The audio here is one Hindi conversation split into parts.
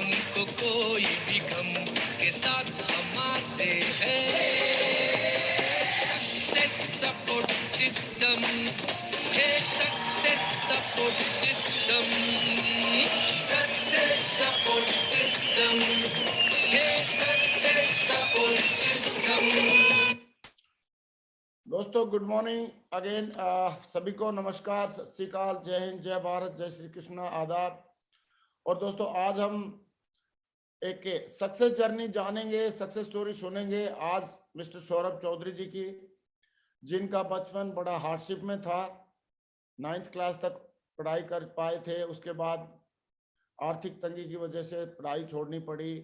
को कोई भी गम के साथ हम आते हैं। सक्सेस सपोर्ट सिस्टम है, success support system, success support system है, सक्सेस सपोर्ट सिस्टम। दोस्तों गुड मॉर्निंग अगेन, सभी को नमस्कार, सत श्री अकाल, जय हिंद, जय भारत, जय श्री कृष्णा, आदाब। और दोस्तों आज हम एक सक्सेस जर्नी जानेंगे, सक्सेस स्टोरी सुनेंगे आज मिस्टर सौरभ चौधरी जी की, जिनका बचपन बड़ा हार्डशिप में था। 9th क्लास तक पढ़ाई कर पाए थे, उसके बाद आर्थिक तंगी की वजह से पढ़ाई छोड़नी पड़ी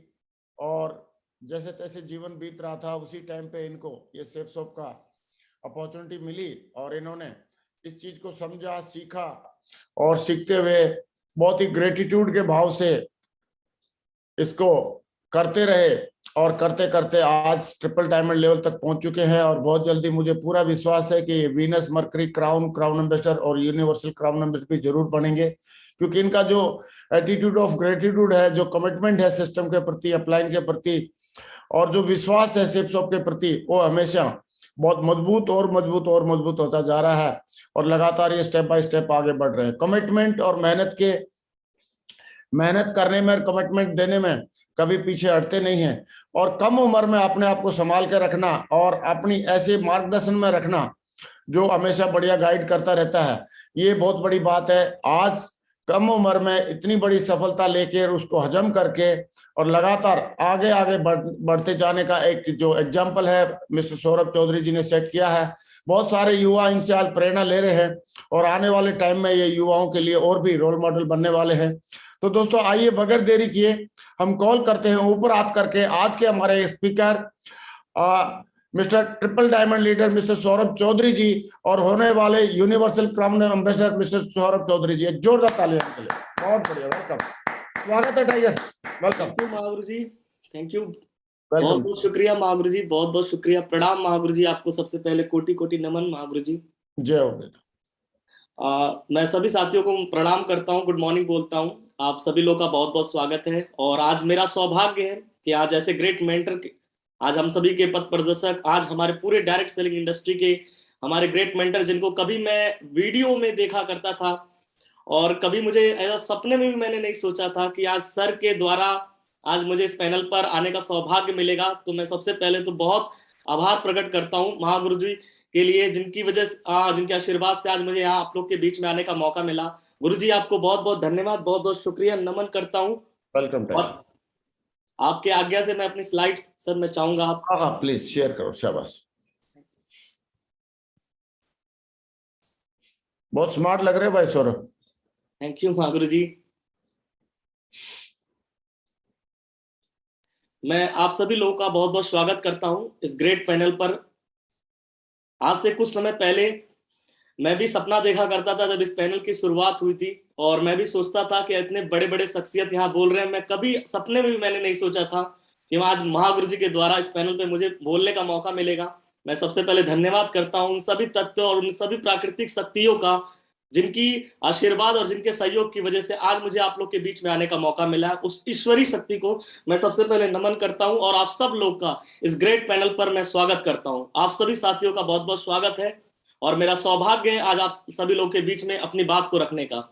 और जैसे तैसे जीवन बीत रहा था। उसी टाइम पे इनको ये सेफ शॉप का अपॉर्चुनिटी मिली और इन्होंने इस चीज को समझा, सीखा और सीखते हुए बहुत ही ग्रेटिट्यूड के भाव से इसको करते रहे और करते करते आज ट्रिपल डायमंड लेवल तक पहुंच चुके हैं। और बहुत जल्दी मुझे पूरा विश्वास है कि वीनस मर्करी क्राउन एम्बेसडर और यूनिवर्सल क्राउन एम्बेसडर भी जरूर बनेंगे, क्योंकि इनका जो एटीट्यूड ऑफ ग्रेटिट्यूड है, जो कमिटमेंट है सिस्टम के प्रति, अपलाइन के प्रति, और जो विश्वास है सेफ शॉप के प्रति, वो हमेशा बहुत मजबूत और मजबूत और मजबूत होता जा रहा है और लगातार ये स्टेप बाय स्टेप आगे बढ़ रहे हैं। कमिटमेंट और मेहनत करने में, कमिटमेंट देने में कभी पीछे हटते नहीं हैं। और कम उम्र में अपने आप को संभाल के रखना और अपनी ऐसे मार्गदर्शन में रखना जो हमेशा बढ़िया गाइड करता रहता है, ये बहुत बड़ी बात है। आज कम उम्र में इतनी बड़ी सफलता लेकर उसको हजम करके और लगातार आगे आगे बढ़ते जाने का एक जो एग्जाम्पल है मिस्टर सौरभ चौधरी जी ने सेट किया है। बहुत सारे युवा इनसे आज प्रेरणा ले रहे हैं और आने वाले टाइम में ये युवाओं के लिए और भी रोल मॉडल बनने वाले हैं। तो दोस्तों आइए बगैर देरी किए हम कॉल करते हैं ऊपर आप करके आज के हमारे speaker mister triple diamond leader mister Saurabh Chaudhary ji और होने वाले universal crown ambassador mister Saurabh Chaudhary ji. एक जोरदार तालियां के लिए। बहुत बढ़िया, वेलकम, स्वागत है tiger, welcome. Thank you Mahaguru ji, thank you, welcome. बहुत बहुत शुक्रिया महागुरु जी, बहुत बहुत शुक्रिया। प्रणाम महागुरु जी, आपको सबसे पहले कोटि कोटि नमन महागुरु जी। जय हो बेटा। मैं सभी साथियों को प्रणाम करता हूँ, गुड मॉर्निंग बोलता हूँ। आप सभी लोग का बहुत बहुत स्वागत है और आज मेरा सौभाग्य है कि आज ऐसे ग्रेट मेंटर, आज हम सभी के पथ प्रदर्शक, आज हमारे पूरे डायरेक्ट सेलिंग इंडस्ट्री के हमारे ग्रेट मेंटर, जिनको कभी मैं वीडियो में देखा करता था और कभी मुझे ऐसा सपने में भी मैंने नहीं सोचा था कि आज सर के द्वारा आज मुझे इस पैनल पर आने का सौभाग्य मिलेगा। तो मैं सबसे पहले तो बहुत आभार प्रकट करता हूँ महागुरु जी के लिए, जिनकी वजह से जिनके आशीर्वाद से आज मुझे यहाँ आप लोग के बीच में आने का मौका मिला। गुरु जी आपको बहुत बहुत धन्यवाद, बहुत बहुत शुक्रिया, नमन करता हूँ। वेलकम। और आपके आज्ञा से मैं अपनी स्लाइड्स सर मैं चाहूंगा आप। हाँ प्लीज शेयर करो, शाबाश। बहुत स्मार्ट लग रहे हो भाई सौरभ। थैंक यू महागुरु जी। मैं आप सभी लोगों का बहुत बहुत स्वागत करता हूं इस ग्रेट पैनल पर। आज से कुछ समय पहले मैं भी सपना देखा करता था जब इस पैनल की शुरुआत हुई थी, और मैं भी सोचता था कि इतने बड़े बड़े शख्सियत यहाँ बोल रहे हैं। मैं कभी सपने में भी मैंने नहीं सोचा था कि आज महागुरु जी के द्वारा इस पैनल पे मुझे बोलने का मौका मिलेगा। मैं सबसे पहले धन्यवाद करता हूँ उन सभी तत्वों और उन सभी प्राकृतिक शक्तियों का, जिनकी आशीर्वाद और जिनके सहयोग की वजह से आज मुझे आप लोग के बीच में आने का मौका मिला है। उस ईश्वरी शक्ति को मैं सबसे पहले नमन करता हूं और आप सब लोग का इस ग्रेट पैनल पर मैं स्वागत करता हूं। आप सभी साथियों का बहुत बहुत स्वागत है और मेरा सौभाग्य है आज आप सभी लोग के बीच में अपनी बात को रखने का।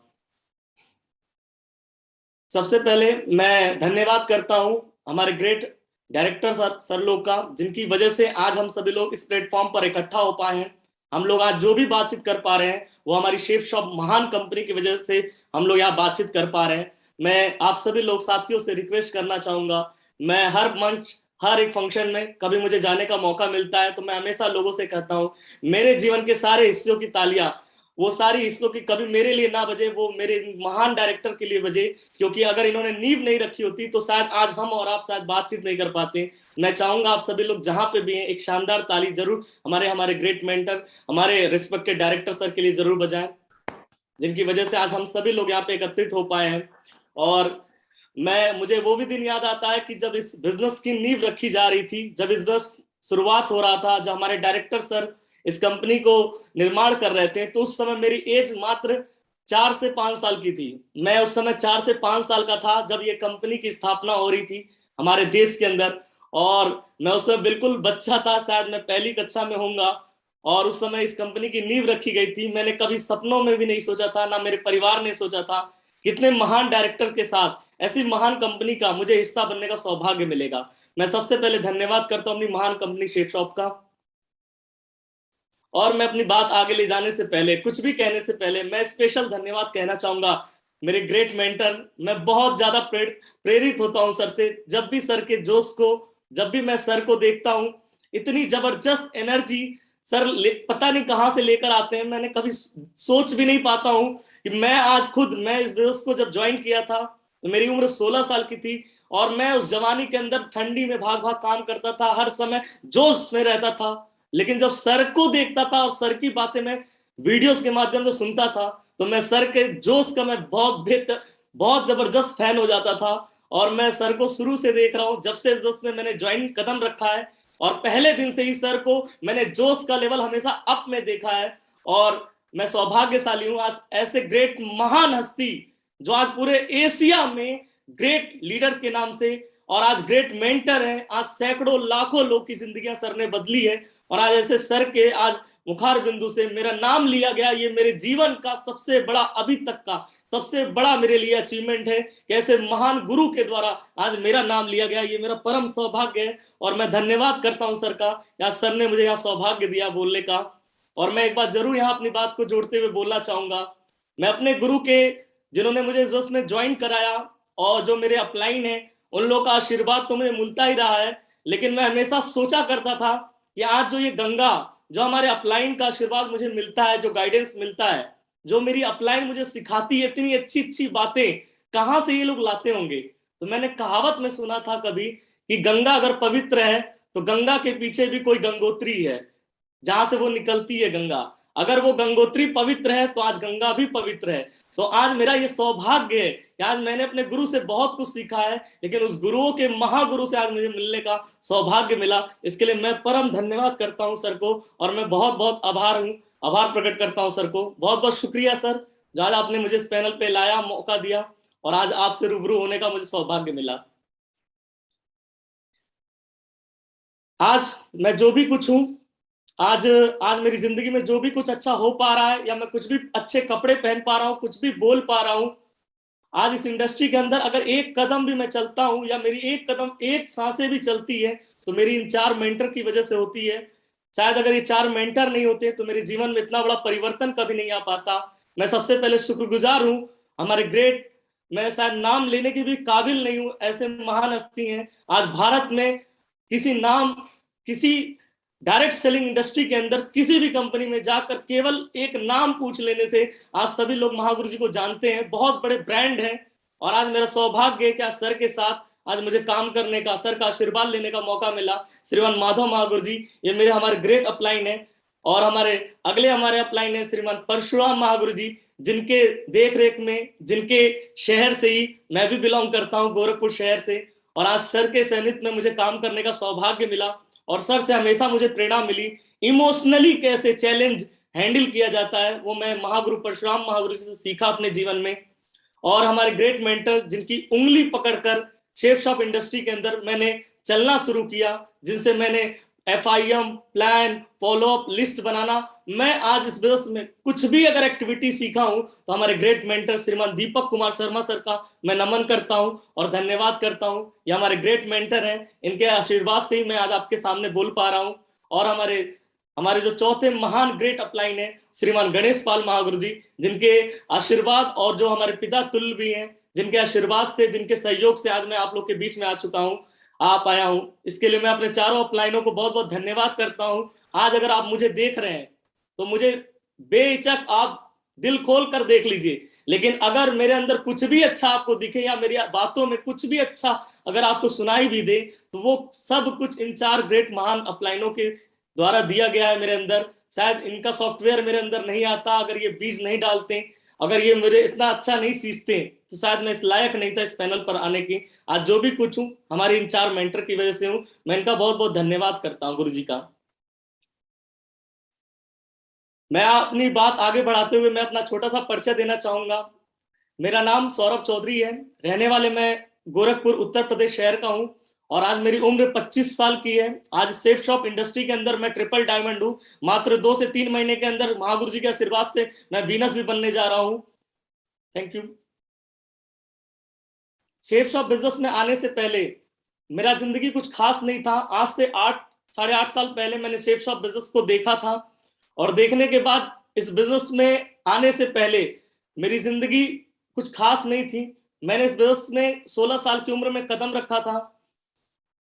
सबसे पहले मैं धन्यवाद करता हूं हमारे ग्रेट डायरेक्टर सर लोग का, जिनकी वजह से आज हम सभी लोग इस प्लेटफॉर्म पर इकट्ठा हो पाए हैं। हम लोग आज जो भी बातचीत कर पा रहे हैं वो हमारी शेफ शॉप महान कंपनी की वजह से हम लोग यहाँ बातचीत कर पा रहे हैं। मैं आप सभी लोग साथियों से रिक्वेस्ट करना चाहूंगा, मैं हर मंच, हर एक फंक्शन में कभी मुझे जाने का मौका मिलता है तो मैं हमेशा लोगों से कहता हूँ मेरे जीवन के सारे हिस्सों की तालियां, वो सारी हिस्सों की कभी मेरे लिए ना बजे, वो मेरे महान डायरेक्टर के लिए बजे, क्योंकि अगर इन्होंने नींव नहीं रखी होती तो शायद आज हम और आप शायद बातचीत नहीं कर पाते। मैं चाहूंगा आप सभी लोग जहां पे भी हैं एक शानदार ताली जरूर हमारे ग्रेट मेंटर, हमारे रिस्पेक्टेड डायरेक्टर सर के लिए जरूर बजाएं, जिनकी वजह से आज हम सभी लोग यहाँ पे एकत्रित हो पाए हैं। और मुझे वो भी दिन याद आता है कि जब इस बिजनेस की नींव रखी जा रही थी, जब बिजनेस शुरुआत हो रहा था, जब हमारे डायरेक्टर सर इस कंपनी को निर्माण कर रहे थे, तो उस समय मेरी एज मात्र 4 से 5 साल की थी। मैं उस समय 4 से 5 साल का था जब ये कंपनी की स्थापना हो रही थी हमारे देश के अंदर, और मैं उस समय बिल्कुल बच्चा था, शायद मैं पहली कक्षा में होऊंगा। और उस समय इस कंपनी की नींव रखी गई थी। मैंने कभी सपनों में भी नहीं सोचा था, ना मेरे परिवार ने सोचा था कितने महान डायरेक्टर के साथ ऐसी महान कंपनी का मुझे हिस्सा बनने का सौभाग्य मिलेगा। मैं सबसे पहले धन्यवाद करता हूं अपनी महान कंपनी शेफ शॉप का। और मैं अपनी बात आगे ले जाने से पहले, कुछ भी कहने से पहले, मैं स्पेशल धन्यवाद कहना चाहूंगा मेरे ग्रेट मेंटर। मैं बहुत ज्यादा प्रेरित होता हूं सर से। जब भी सर के जोश को, जब भी मैं सर को देखता हूं, इतनी जबरदस्त एनर्जी सर पता नहीं कहां से लेकर आते हैं। मैंने कभी सोच भी नहीं पाता हूं कि मैं आज खुद, मैं इस बिजनेस को जब ज्वाइन किया था तो मेरी उम्र 16 साल की थी, और मैं उस जवानी के अंदर ठंडी में भाग भाग काम करता था, हर समय जोश में रहता था। लेकिन जब सर को देखता था और सर की बातें मैं वीडियोस के माध्यम से सुनता था, तो मैं सर के जोश का मैं बहुत बेहतर, बहुत जबरदस्त फैन हो जाता था। और मैं सर को शुरू से देख रहा हूं, जब से इस बस में मैंने ज्वाइन कदम रखा है, और पहले दिन से ही सर को मैंने जोश का लेवल हमेशा अप में देखा है। और मैं सौभाग्यशाली हूं, आज ऐसे ग्रेट महान हस्ती जो आज पूरे एशिया में ग्रेट लीडर्स के नाम से, और आज ग्रेट मेंटर हैं, आज सैकड़ों लाखों लोग की जिंदगियां सर ने बदली है। और आज ऐसे सर के आज मुखार बिंदु से मेरा नाम लिया गया, ये मेरे जीवन का सबसे बड़ा, अभी तक का सबसे बड़ा मेरे लिए अचीवमेंट है कि ऐसे महान गुरु के द्वारा आज मेरा नाम लिया गया। ये मेरा परम सौभाग्य है, और मैं धन्यवाद करता हूं सर का, या सर ने मुझे यहाँ सौभाग्य दिया बोलने का। और मैं एक बात जरूर यहाँ अपनी बात को जोड़ते हुए बोलना चाहूंगा, मैं अपने गुरु के, जिन्होंने मुझे इस बस में ज्वाइन कराया, और जो मेरे अपलाइन है, उन लोगों का आशीर्वाद तो मुझे मिलता ही रहा है। लेकिन मैं हमेशा सोचा करता था कि आज जो ये गंगा, जो हमारे अपलाइन का आशीर्वाद मुझे मिलता है, जो गाइडेंस मिलता है, जो मेरी अपलाइन मुझे सिखाती है, इतनी अच्छी अच्छी बातें कहाँ से ये लोग लाते होंगे। तो मैंने कहावत में सुना था कभी कि गंगा अगर पवित्र है तो गंगा के पीछे भी कोई गंगोत्री है, जहां से वो निकलती है गंगा। अगर वो गंगोत्री पवित्र है तो आज गंगा भी पवित्र है। तो आज मेरा ये सौभाग्य है कि आज मैंने अपने गुरु से बहुत कुछ सीखा है, लेकिन उस गुरुओं के महागुरु से आज मुझे मिलने का सौभाग्य मिला। इसके लिए मैं परम धन्यवाद करता हूं सर को, और मैं बहुत बहुत आभार प्रकट करता हूं सर को। बहुत बहुत शुक्रिया सर, जो आज आपने मुझे इस पैनल पे लाया, मौका दिया, और आज आपसे रूबरू होने का मुझे सौभाग्य मिला। आज मैं जो भी कुछ हूं, आज आज मेरी जिंदगी में जो भी कुछ अच्छा हो पा रहा है, या मैं कुछ भी अच्छे कपड़े पहन पा रहा हूँ, कुछ भी बोल पा रहा हूँ, आज इस इंडस्ट्री के अंदर अगर एक कदम भी मैं चलता हूँ, या मेरी एक कदम, एक सांसें भी चलती है, तो मेरी इन 4 मेंटर की वजह से होती है। शायद अगर ये 4 मेंटर नहीं होते तो मेरे जीवन में इतना बड़ा परिवर्तन कभी नहीं आ पाता। मैं सबसे पहले शुक्रगुजार हूँ हमारे ग्रेट, मैं शायद नाम लेने के भी काबिल नहीं हूँ, ऐसे महान हस्ती हैं आज भारत में। किसी डायरेक्ट सेलिंग इंडस्ट्री के अंदर किसी भी कंपनी में जाकर केवल एक नाम पूछ लेने से आज सभी लोग महागुरु जी को जानते हैं, बहुत बड़े ब्रांड हैं। और आज मेरा सौभाग्य है कि आज सर के साथ आज मुझे काम करने का, सर का आशीर्वाद लेने का मौका मिला। श्रीमान माधव महागुरु जी, ये मेरे हमारे ग्रेट अपलाइन है। और हमारे हमारे अपलाइन है श्रीमान परशुराम महागुरु जी, जिनके देख रेख में, जिनके शहर से ही मैं भी बिलोंग करता हूँ, गोरखपुर शहर से। और आज सर के सानिध्य में मुझे काम करने का सौभाग्य मिला, और सर से हमेशा मुझे प्रेरणा मिली इमोशनली कैसे चैलेंज हैंडल किया जाता है, वो मैं महागुरु परशुराम महागुरु से सीखा अपने जीवन में। और हमारे ग्रेट मेंटर, जिनकी उंगली पकड़कर शेफ शॉप इंडस्ट्री के अंदर मैंने चलना शुरू किया, जिनसे मैंने FIM प्लान, फॉलोअप, लिस्ट बनाना, मैं आज इस बिजनेस में कुछ भी अगर एक्टिविटी सीखा हूं तो हमारे ग्रेट मेंटर श्रीमान दीपक कुमार शर्मा सर का मैं नमन करता हूं और धन्यवाद करता हूं। ये हमारे ग्रेट मेंटर हैं, इनके आशीर्वाद से ही मैं आज आपके सामने बोल पा रहा हूं। और हमारे जो चौथे महान ग्रेट अपलाइन है श्रीमान गणेश पाल महागुरु जी, जिनके आशीर्वाद और जो हमारे पिता तुल्य भी हैं, जिनके आशीर्वाद से, जिनके सहयोग से आज मैं आप लोग के बीच में आ पाया हूं। इसके लिए मैं अपने चारों अपलाइनों को बहुत बहुत धन्यवाद करता हूं। आज अगर आप मुझे देख रहे हैं तो मुझे बेहिचक आप दिल खोल कर देख लीजिए, लेकिन अगर मेरे अंदर कुछ भी अच्छा आपको दिखे, या मेरी बातों में कुछ भी अच्छा अगर आपको सुनाई भी दे, तो वो सब कुछ इन 4 ग्रेट महान अपलाइनों के द्वारा दिया गया है मेरे अंदर। शायद इनका सॉफ्टवेयर मेरे अंदर नहीं आता, अगर ये बीज नहीं डालते, अगर ये मेरे इतना अच्छा नहीं सीखते, तो शायद मैं इस लायक नहीं था इस पैनल पर आने की। आज जो भी कुछ हूं हमारे इन 4 मेंटर की वजह से हूं। मैं इनका बहुत बहुत धन्यवाद करता हूं, गुरु जी का। मैं अपनी बात आगे बढ़ाते हुए मैं अपना छोटा सा परिचय देना चाहूंगा। मेरा नाम सौरभ चौधरी है। रहने वाले मैं गोरखपुर उत्तर प्रदेश शहर का हूं और आज मेरी उम्र 25 साल की है। आज सेफ शॉप इंडस्ट्री के अंदर मैं ट्रिपल डायमंड हूं। मात्र 2 से 3 महीने के अंदर महागुरु जी के आशीर्वाद से मैं वीनस भी बनने जा रहा हूं। Thank you. Safe shop business में आने से पहले मेरा जिंदगी कुछ खास नहीं था। आज से 8 साढ़े 8 साल पहले मैंने सेफ शॉप बिजनेस को देखा था और देखने के बाद इस बिजनेस में आने से पहले मेरी जिंदगी कुछ खास नहीं थी। मैंने इस बिजनेस में 16 साल की उम्र में कदम रखा था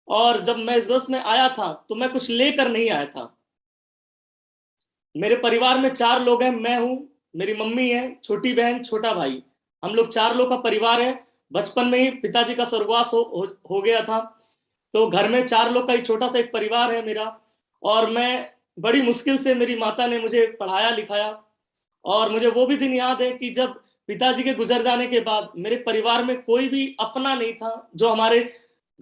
और जब मैं इस बिजनेस में आया था तो मैं कुछ लेकर नहीं आया था। मेरे परिवार में 4 लोग हैं। मैं हूं, मेरी मम्मी है, छोटी बहन, छोटा भाई। हम लोग 4 लोग का परिवार है। बचपन में ही पिताजी का स्वर्गवास हो गया था, तो घर में 4 लोग का ही छोटा सा एक परिवार है मेरा। और मैं बड़ी मुश्किल से मेरी माता ने मुझे पढ़ाया लिखाया और मुझे वो भी दिन याद है कि जब पिताजी के गुजर जाने के बाद मेरे परिवार में कोई भी अपना नहीं था जो हमारे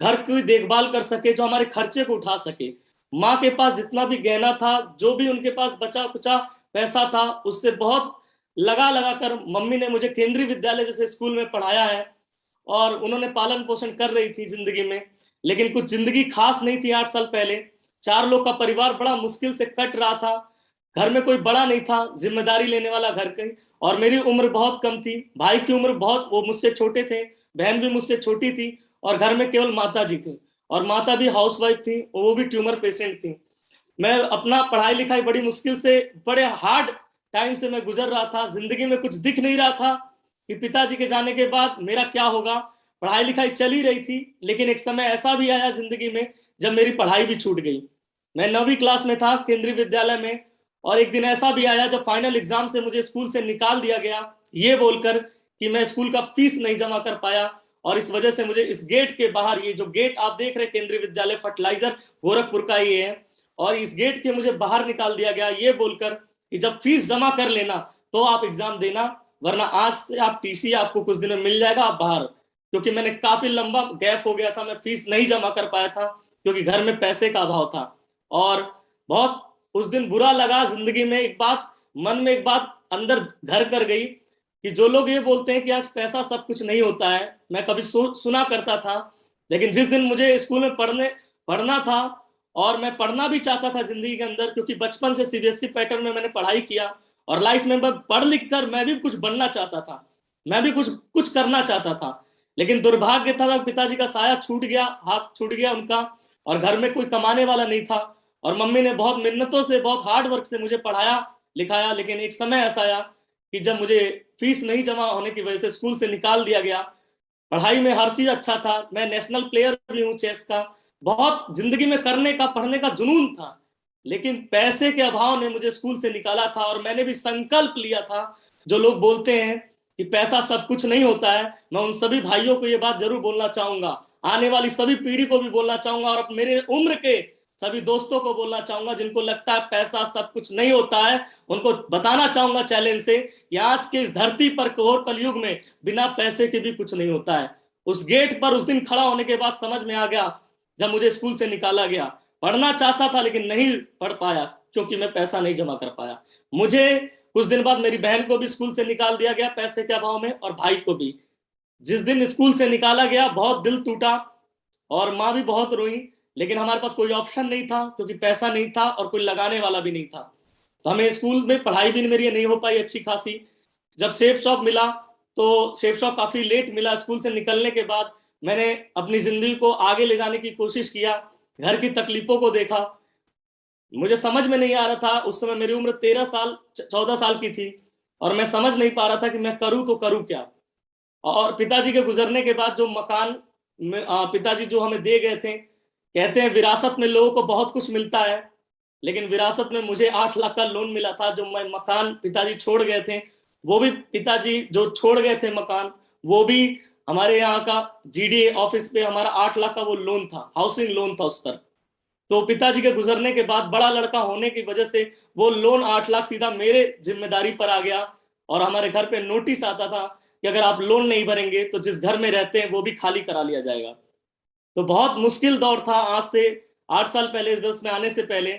घर की देखभाल कर सके, जो हमारे खर्चे को उठा सके। माँ के पास जितना भी गहना था, जो भी उनके पास बचा कुचा पैसा था, उससे बहुत लगा लगा कर मम्मी ने मुझे केंद्रीय विद्यालय जैसे स्कूल में पढ़ाया है और उन्होंने पालन पोषण कर रही थी जिंदगी में। लेकिन कुछ जिंदगी खास नहीं थी। 8 साल पहले 4 लोग का परिवार बड़ा मुश्किल से कट रहा था। घर में कोई बड़ा नहीं था जिम्मेदारी लेने वाला घर की, और मेरी उम्र बहुत कम थी। भाई की उम्र बहुत, वो मुझसे छोटे थे, बहन भी मुझसे छोटी थी और घर में केवल माता जी थी और माता भी हाउसवाइफ थी, वो भी ट्यूमर पेशेंट थी। मैं अपना पढ़ाई लिखाई बड़ी मुश्किल से, बड़े हार्ड टाइम से मैं गुजर रहा था। जिंदगी में कुछ दिख नहीं रहा था कि पिताजी के जाने के बाद मेरा क्या होगा। पढ़ाई लिखाई चल ही रही थी, लेकिन एक समय ऐसा भी आया जिंदगी में जब मेरी पढ़ाई भी छूट गई। मैं 9वीं क्लास में था केंद्रीय विद्यालय में, और एक दिन ऐसा भी आया जब फाइनल एग्जाम से मुझे स्कूल से निकाल दिया गया, ये बोलकर कि मैं स्कूल का फीस नहीं जमा कर पाया। और इस वजह से मुझे इस गेट के बाहर, ये जो गेट आप देख रहे हैं केंद्रीय विद्यालय फर्टिलाइजर गोरखपुर का ये है, और इस गेट के मुझे बाहर निकाल दिया गया ये बोलकर कि जब फीस जमा कर लेना तो आप एग्जाम देना, वरना आज से आप टीसी आपको कुछ दिन में मिल जाएगा, आप बाहर। क्योंकि मैंने काफी लंबा गैप हो गया था, मैं फीस नहीं जमा कर पाया था क्योंकि घर में पैसे का अभाव था। और बहुत उस दिन बुरा लगा। जिंदगी में एक बात, मन में एक बात अंदर घर कर गई कि जो लोग ये बोलते हैं कि आज पैसा सब कुछ नहीं होता है, मैं कभी सुना करता था। लेकिन जिस दिन मुझे स्कूल में पढ़ना था, और मैं पढ़ना भी चाहता था जिंदगी के अंदर, क्योंकि बचपन से सीबीएसई पैटर्न में मैंने पढ़ाई किया और लाइफ में मैं पढ़ लिख कर मैं भी कुछ बनना चाहता था, मैं भी कुछ कुछ करना चाहता था। लेकिन दुर्भाग्य था, पिताजी का साया छूट गया, हाथ छूट गया उनका, और घर में कोई कमाने वाला नहीं था। और मम्मी ने बहुत मिन्नतों से, बहुत हार्ड वर्क से मुझे पढ़ाया लिखाया। लेकिन एक समय ऐसा आया कि जब मुझे फीस नहीं जमा होने की वजह से स्कूल से निकाल दिया गया। पढ़ाई में हर चीज अच्छा था, मैं नेशनल प्लेयर भी हूँ चेस का, बहुत जिंदगी में करने का, पढ़ने का जुनून था। लेकिन पैसे के अभाव ने मुझे स्कूल से निकाला था। और मैंने भी संकल्प लिया था, जो लोग बोलते हैं कि पैसा सब कुछ नहीं होता है, मैं उन सभी भाइयों को ये बात जरूर बोलना चाहूंगा, आने वाली सभी पीढ़ी को भी बोलना चाहूंगा, और मेरे उम्र के सभी दोस्तों को बोलना चाहूंगा जिनको लगता है पैसा सब कुछ नहीं होता है, उनको बताना चाहूंगा चैलेंज से कि आज के इस धरती पर घोर कलयुग में बिना पैसे के भी कुछ नहीं होता है। उस गेट पर उस दिन खड़ा होने के बाद समझ में आ गया, जब मुझे स्कूल से निकाला गया। पढ़ना चाहता था लेकिन नहीं पढ़ पाया क्योंकि मैं पैसा नहीं जमा कर पाया। मुझे कुछ दिन बाद मेरी बहन को भी स्कूल से निकाल दिया गया पैसे के अभाव में, और भाई को भी। जिस दिन स्कूल से निकाला गया बहुत दिल टूटा और माँ भी बहुत रोई, लेकिन हमारे पास कोई ऑप्शन नहीं था क्योंकि पैसा नहीं था और कोई लगाने वाला भी नहीं था। तो हमें स्कूल में पढ़ाई भी मेरी नहीं हो पाई अच्छी खासी। जब सेफ शॉप मिला तो सेफ शॉप काफी लेट मिला। स्कूल से निकलने के बाद मैंने अपनी जिंदगी को आगे ले जाने की कोशिश किया, घर की तकलीफों को देखा। मुझे समझ में नहीं आ रहा था, उस समय मेरी उम्र 14 साल की थी और मैं समझ नहीं पा रहा था कि मैं करूं तो करूं क्या। और पिताजी के गुजरने के बाद जो मकान पिताजी जो हमें दे गए थे, कहते हैं विरासत में लोगों को बहुत कुछ मिलता है, लेकिन विरासत में मुझे 8 लाख का लोन मिला था। जो मैं मकान पिताजी छोड़ गए थे, वो भी पिताजी जो छोड़ गए थे मकान, वो भी हमारे यहाँ का जीडीए ऑफिस पे हमारा 8 लाख का वो लोन था, हाउसिंग लोन था उस पर। तो पिताजी के गुजरने के बाद बड़ा लड़का होने की वजह से वो लोन 8 लाख सीधा मेरे जिम्मेदारी पर आ गया, और हमारे घर पे नोटिस आता था कि अगर आप लोन नहीं भरेंगे तो जिस घर में रहते हैं वो भी खाली करा लिया जाएगा। तो बहुत मुश्किल दौर था आज से 8 साल पहले, 10 में आने से पहले।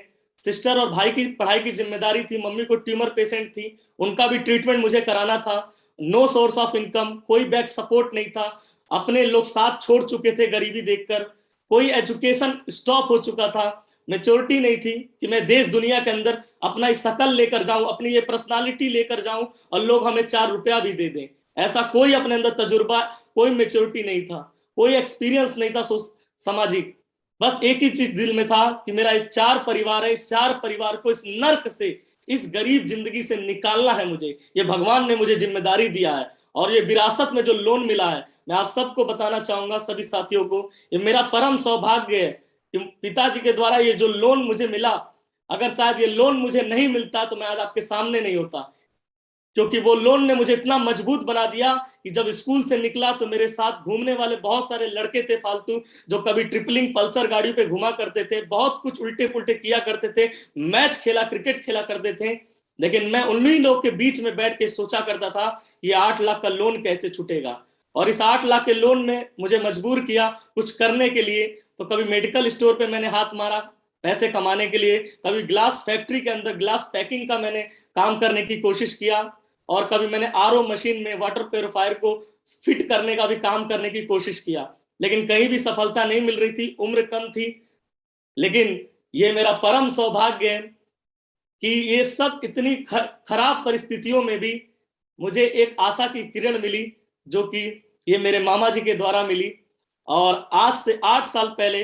सिस्टर और भाई की पढ़ाई की जिम्मेदारी थी, मम्मी को ट्यूमर पेशेंट थी, उनका भी ट्रीटमेंट मुझे कराना था। नो सोर्स ऑफ इनकम, कोई बैक सपोर्ट नहीं था, अपने लोग साथ छोड़ चुके थे गरीबी देखकर, कोई एजुकेशन स्टॉप हो चुका था, मेच्योरिटी नहीं थी कि मैं देश दुनिया के अंदर अपना इस शकल लेकर जाऊं, अपनी ये पर्सनालिटी लेकर जाऊं और लोग हमें 4 रुपया भी दे दें। ऐसा कोई अपने अंदर तजुर्बा, कोई मेच्योरिटी नहीं था, कोई एक्सपीरियंस नहीं था सामाजिक। बस एक ही चीज दिल में था कि मेरा ये 4 परिवार है, इस 4 परिवार को इस नर्क से, इस गरीब जिंदगी से निकालना है मुझे। ये भगवान ने मुझे जिम्मेदारी दिया है और ये विरासत में जो लोन मिला है, मैं आप सबको बताना चाहूंगा, सभी साथियों को, ये मेरा परम सौभाग्य है कि पिताजी के द्वारा ये जो लोन मुझे मिला, अगर शायद ये लोन मुझे नहीं मिलता तो मैं आज आपके सामने नहीं होता, क्योंकि वो लोन ने मुझे इतना मजबूत बना दिया कि जब स्कूल से निकला तो मेरे साथ घूमने वाले बहुत सारे लड़के थे फालतू, जो कभी ट्रिपलिंग पल्सर गाड़ियों पे घुमा करते थे, बहुत कुछ उल्टे पुल्टे किया करते थे, मैच खेला, क्रिकेट खेला करते थे। लेकिन मैं उन्हीं लोग के बीच में बैठ के सोचा करता था कि 8 लाख का लोन कैसे छूटेगा, और इस 8 लाख के लोन में मुझे मजबूर किया कुछ करने के लिए। तो कभी मेडिकल स्टोर पे मैंने हाथ मारा पैसे कमाने के लिए, कभी ग्लास फैक्ट्री के अंदर ग्लास पैकिंग का मैंने काम करने की कोशिश किया, और कभी मैंने आरओ मशीन में वाटर प्योरीफायर को फिट करने का भी काम करने की कोशिश किया, लेकिन कहीं भी सफलता नहीं मिल रही थी, उम्र कम थी। लेकिन ये मेरा परम सौभाग्य है कि ये सब इतनी खराब परिस्थितियों में भी मुझे एक आशा की किरण मिली, जो कि ये मेरे मामा जी के द्वारा मिली। और आज से 8 साल पहले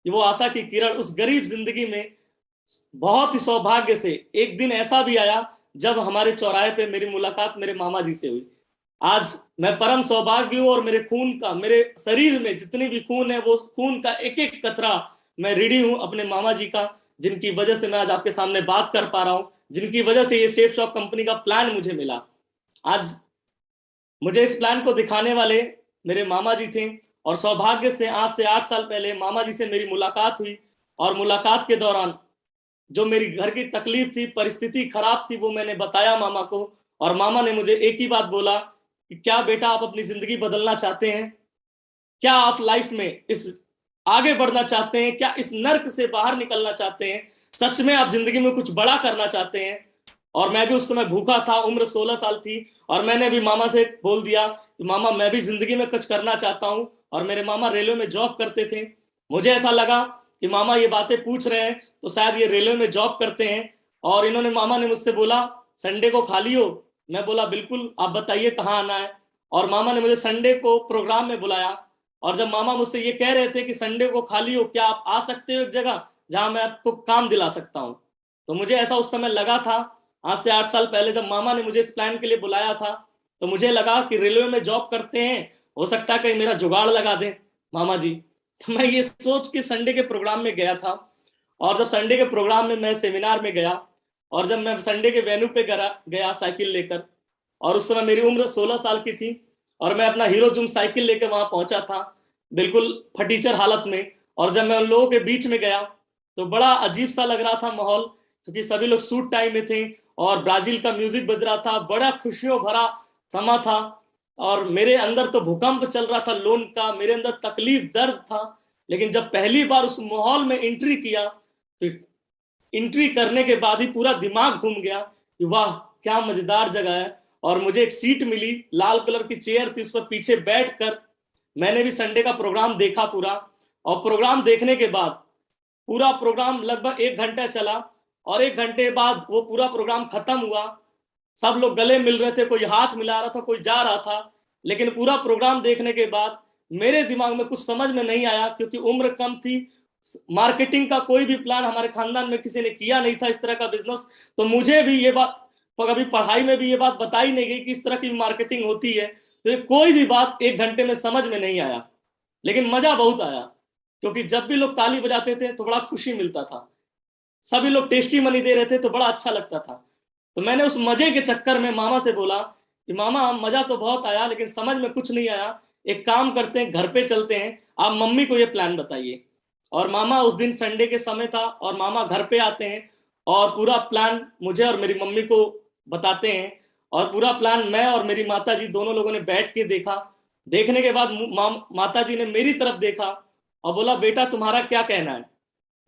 वो आशा की किरण उस गरीब जिंदगी में बहुत ही सौभाग्य से एक दिन ऐसा भी आया जब हमारे चौराहे पे मेरी मुलाकात मेरे मामा जी से हुई। आज मैं परम सौभाग्य हूँ और मेरे खून का, मेरे शरीर में जितनी भी खून है, वो खून का एक एक कतरा मैं ऋणी हूँ अपने मामा जी का, जिनकी वजह से मैं आज आपके सामने बात कर पा रहा हूँ, जिनकी वजह से ये सेफ शॉप कंपनी का प्लान मुझे मिला। आज मुझे इस प्लान को दिखाने वाले मेरे मामा जी थे, और सौभाग्य से आज से 8 साल पहले मामा जी से मेरी मुलाकात हुई, और मुलाकात के दौरान जो मेरी घर की तकलीफ थी, परिस्थिति खराब थी, वो मैंने बताया मामा को, और मामा ने मुझे एक ही बात बोला कि क्या बेटा आप अपनी जिंदगी बदलना चाहते हैं, क्या आप लाइफ में इस आगे बढ़ना चाहते हैं, क्या इस नर्क से बाहर निकलना चाहते हैं, सच में आप जिंदगी में कुछ बड़ा करना चाहते हैं। और मैं भी उस समय भूखा था, उम्र 16 साल थी, और मैंने भी मामा से बोल दिया कि मामा मैं भी जिंदगी में कुछ करना चाहता हूं। और मेरे मामा रेलवे में जॉब करते थे, मुझे ऐसा लगा कि मामा ये बातें पूछ रहे हैं तो शायद ये रेलवे में जॉब करते हैं। और इन्होंने, मामा ने मुझसे बोला संडे को खाली हो, मैं बोला बिल्कुल, आप बताइए कहाँ आना है। और मामा ने मुझे संडे को प्रोग्राम में बुलाया, और जब मामा मुझसे ये कह रहे थे कि संडे को खाली हो, क्या आप आ सकते हो एक जगह जहां मैं आपको काम दिला सकता हूं, तो मुझे ऐसा उस समय लगा था, आज से 8 साल पहले जब मामा ने मुझे इस प्लान के लिए बुलाया था, तो मुझे लगा कि रेलवे में जॉब करते हैं, हो सकता है कहीं मेरा जुगाड़ लगा दें मामा जी। तो मैं ये सोच के संडे के प्रोग्राम में गया था। और जब संडे के प्रोग्राम में मैं सेमिनार में गया, और जब मैं संडे के वेन्यू पे गया साइकिल लेकर, और उस समय मेरी उम्र 16 साल की थी, और मैं अपना हीरो जूम साइकिल लेकर वहां पहुंचा था, बिल्कुल फटीचर हालत में। और जब मैं उन लोगों के बीच में गया तो बड़ा अजीब सा लग रहा था माहौल, क्योंकि सभी लोग सूट टाई में थे और ब्राजील का म्यूजिक बज रहा था, बड़ा खुशियों भरा समा था। और मेरे अंदर तो भूकंप चल रहा था लोन का, मेरे अंदर तकलीफ, दर्द था। लेकिन जब पहली बार उस माहौल में एंट्री किया, तो एंट्री करने के बाद ही पूरा दिमाग घूम गया कि वाह क्या मजेदार जगह है। और मुझे एक सीट मिली, लाल कलर की चेयर थी, उस पर पीछे बैठकर मैंने भी संडे का प्रोग्राम देखा पूरा। और प्रोग्राम देखने के बाद, पूरा प्रोग्राम लगभग 1 घंटा चला, और 1 घंटे बाद वो पूरा प्रोग्राम खत्म हुआ। सब लोग गले मिल रहे थे, कोई हाथ मिला रहा था, कोई जा रहा था। लेकिन पूरा प्रोग्राम देखने के बाद मेरे दिमाग में कुछ समझ में नहीं आया, क्योंकि उम्र कम थी, मार्केटिंग का कोई भी प्लान हमारे खानदान में किसी ने किया नहीं था, इस तरह का बिजनेस। तो मुझे भी ये बात, कभी पढ़ाई में भी ये बात बताई नहीं गई कि इस तरह की मार्केटिंग होती है। तो कोई भी बात 1 घंटे में समझ में नहीं आया, लेकिन मजा बहुत आया, क्योंकि जब भी लोग ताली बजाते थे तो बड़ा खुशी मिलता था, सभी लोग टेस्टी मनी दे रहे थे तो बड़ा अच्छा लगता था। तो मैंने उस मजे के चक्कर में मामा से बोला कि मामा मजा तो बहुत आया, लेकिन समझ में कुछ नहीं आया, एक काम करते हैं, घर पे चलते हैं, आप मम्मी को ये प्लान बताइए। और मामा, उस दिन संडे के समय था, और मामा घर पे आते हैं और पूरा प्लान मुझे और मेरी मम्मी को बताते हैं। और पूरा प्लान मैं और मेरी माता जी दोनों लोगों ने बैठ के देखा। देखने के बाद माता जी ने मेरी तरफ देखा और बोला बेटा तुम्हारा क्या कहना है।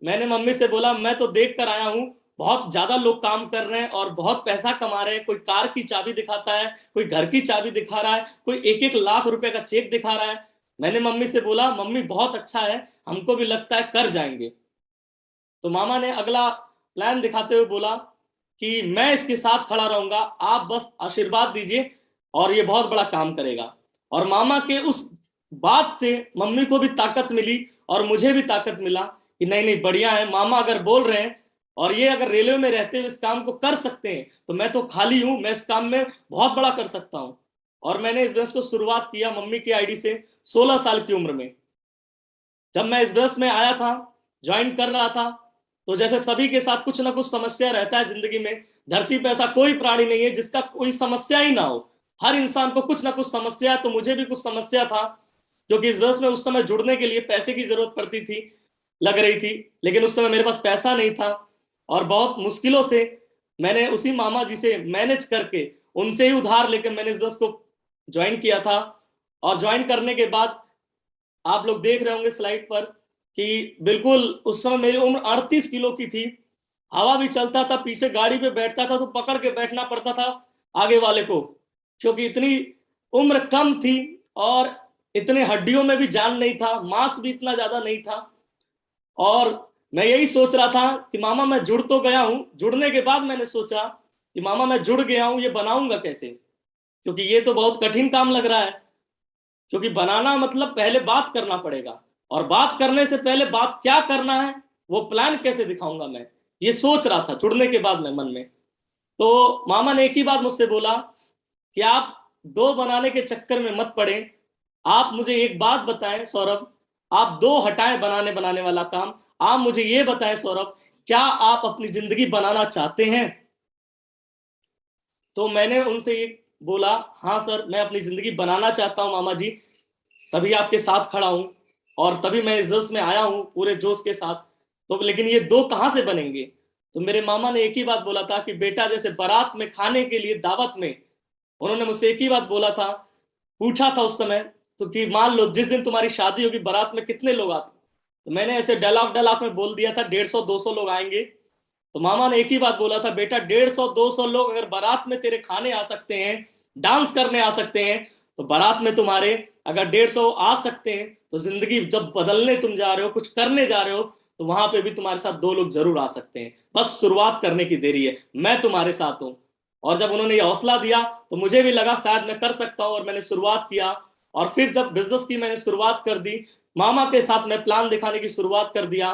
मैंने मम्मी से बोला मैं तो देख कर आया हूँ, बहुत ज्यादा लोग काम कर रहे हैं और बहुत पैसा कमा रहे हैं, कोई कार की चाबी दिखाता है, कोई घर की चाबी दिखा रहा है, कोई 1-1 लाख रुपए का चेक दिखा रहा है। मैंने मम्मी से बोला मम्मी बहुत अच्छा है, हमको भी लगता है कर जाएंगे। तो मामा ने अगला प्लान दिखाते हुए बोला कि मैं इसके साथ खड़ा रहूंगा, आप बस आशीर्वाद दीजिए और ये बहुत बड़ा काम करेगा। और मामा के उस बात से मम्मी को भी ताकत मिली और मुझे भी ताकत मिला कि नहीं नहीं बढ़िया है, मामा अगर बोल रहे हैं और ये अगर रेलवे में रहते हुए इस काम को कर सकते हैं तो मैं तो खाली हूं, मैं इस काम में बहुत बड़ा कर सकता हूं। और मैंने इस बिजनेस को शुरुआत किया मम्मी की आईडी से 16 साल की उम्र में। जब मैं इस बिजनेस में आया था, ज्वाइन कर रहा था, तो जैसे सभी के साथ कुछ ना कुछ समस्या रहता है जिंदगी में। धरती पे ऐसा कोई प्राणी नहीं है जिसका कोई समस्या ही ना हो, हर इंसान को कुछ ना कुछ समस्या है। तो मुझे भी कुछ समस्या था, क्योंकि इस बिजनेस में उस समय जुड़ने के लिए पैसे की जरूरत पड़ती थी, लग रही थी, लेकिन उस समय मेरे पास पैसा नहीं था। और बहुत मुश्किलों से मैंने उसी मामा जी से मैनेज करके उनसे ही उधार लेकर मैंने इस बिजनेस को ज्वाइन किया था। और ज्वाइन करने के बाद आप लोग देख रहे होंगे स्लाइड पर कि बिल्कुल उस समय मेरी उम्र 38 किलो की थी। हवा भी चलता था, पीछे गाड़ी पे बैठता था तो पकड़ के बैठना पड़ता था आगे वाले को, क्योंकि इतनी उम्र कम थी और इतने हड्डियों में भी जान नहीं था, मांस भी इतना ज्यादा नहीं था। और मैं यही सोच रहा था कि मामा मैं जुड़ तो गया हूं, जुड़ने के बाद मैंने सोचा कि मामा मैं जुड़ गया हूं, ये बनाऊंगा कैसे, क्योंकि ये तो बहुत कठिन काम लग रहा है। क्योंकि बनाना मतलब पहले बात करना पड़ेगा, और बात करने से पहले बात क्या करना है वो प्लान कैसे दिखाऊंगा मैं, ये सोच रहा था जुड़ने के बाद मैं मन में। तो मामा ने एक ही बात मुझसे बोला कि आप दो बनाने के चक्कर में मत पड़े, आप मुझे एक बात बताएं सौरभ, आप दो हटाएं बनाने बनाने वाला काम, आप मुझे ये बताएं सौरभ, क्या आप अपनी जिंदगी बनाना चाहते हैं। तो मैंने उनसे ये बोला हाँ सर मैं अपनी जिंदगी बनाना चाहता हूं मामा जी, तभी आपके साथ खड़ा हूं और तभी मैं इस बस में आया हूं पूरे जोश के साथ। तो लेकिन ये दो कहां से बनेंगे। तो मेरे मामा ने एक ही बात बोला था कि बेटा जैसे बारात में खाने के लिए दावत में, उन्होंने मुझसे एक ही बात बोला था, पूछा था उस समय तो कि मान लो जिस दिन तुम्हारी शादी होगी बारात में कितने लोग आते। तो मैंने ऐसे डलाक डलाक में बोल दिया था 150-200 लोग आएंगे। तो मामा ने एक ही बात बोला था बेटा 150-200 लोग अगर बारात में तेरे खाने आ सकते हैं, डांस करने आ सकते हैं, तो बारात में तुम्हारे अगर 150 आ सकते हैं तो जिंदगी जब बदलने तुम जा रहे हो, कुछ करने जा रहे हो, तो वहां पे भी तुम्हारे साथ 2 लोग जरूर आ सकते हैं, बस शुरुआत करने की देरी है, मैं तुम्हारे साथ हूं। और जब उन्होंने ये हौसला दिया तो मुझे भी लगा शायद मैं कर सकता हूं, और मैंने शुरुआत किया। और फिर जब बिजनेस की मैंने शुरुआत कर दी, मामा के साथ मैं प्लान दिखाने की शुरुआत कर दिया,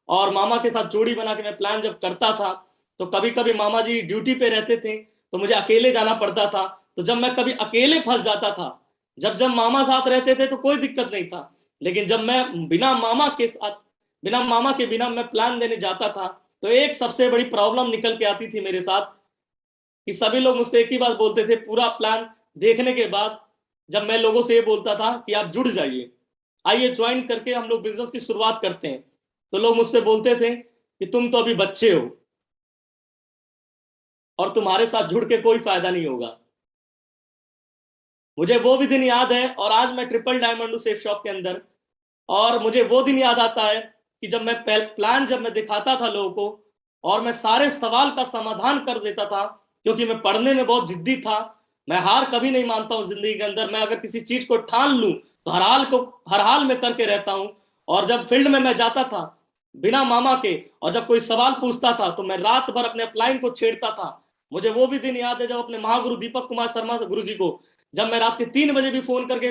और मामा के साथ जोड़ी बना के मैं प्लान जब करता था तो कभी कभी मामा जी ड्यूटी पे रहते थे तो मुझे अकेले जाना पड़ता था। तो जब मैं कभी अकेले फंस जाता था, जब जब मामा साथ रहते थे तो कोई दिक्कत नहीं था, लेकिन जब मैं बिना मामा के साथ, बिना मामा के बिना मैं प्लान देने जाता था तो एक सबसे बड़ी प्रॉब्लम निकल के आती थी मेरे साथ कि सभी लोग मुझसे एक ही बात बोलते थे पूरा प्लान देखने के बाद। जब मैं लोगों से ये बोलता था कि आप जुड़ जाइए, आइए ज्वाइन करके हम लोग बिजनेस की शुरुआत करते हैं, तो लोग मुझसे बोलते थे कि तुम तो अभी बच्चे हो और तुम्हारे साथ जुड़ के कोई फायदा नहीं होगा। मुझे वो भी दिन याद है, और आज मैं ट्रिपल डायमंड हूं सेफ शॉप के अंदर, और मुझे वो दिन याद आता है कि जब मैं प्लान जब मैं दिखाता था लोगों को और मैं सारे सवाल का समाधान कर देता था, क्योंकि मैं पढ़ने में बहुत जिद्दी था। मैं हार कभी नहीं मानता हूं जिंदगी के अंदर, मैं अगर किसी चीज को ठान लूं तो हर हाल में करके रहता हूं। और जब फील्ड में मैं जाता था बिना मामा के, और जब कोई सवाल पूछता था तो मैं रात भर अपने अपलाइन को छेड़ता था। मुझे वो भी दिन याद है जब अपने महागुरु दीपक कुमार शर्मा गुरु जी को, जब मैं रात के 3 बजे भी फोन करके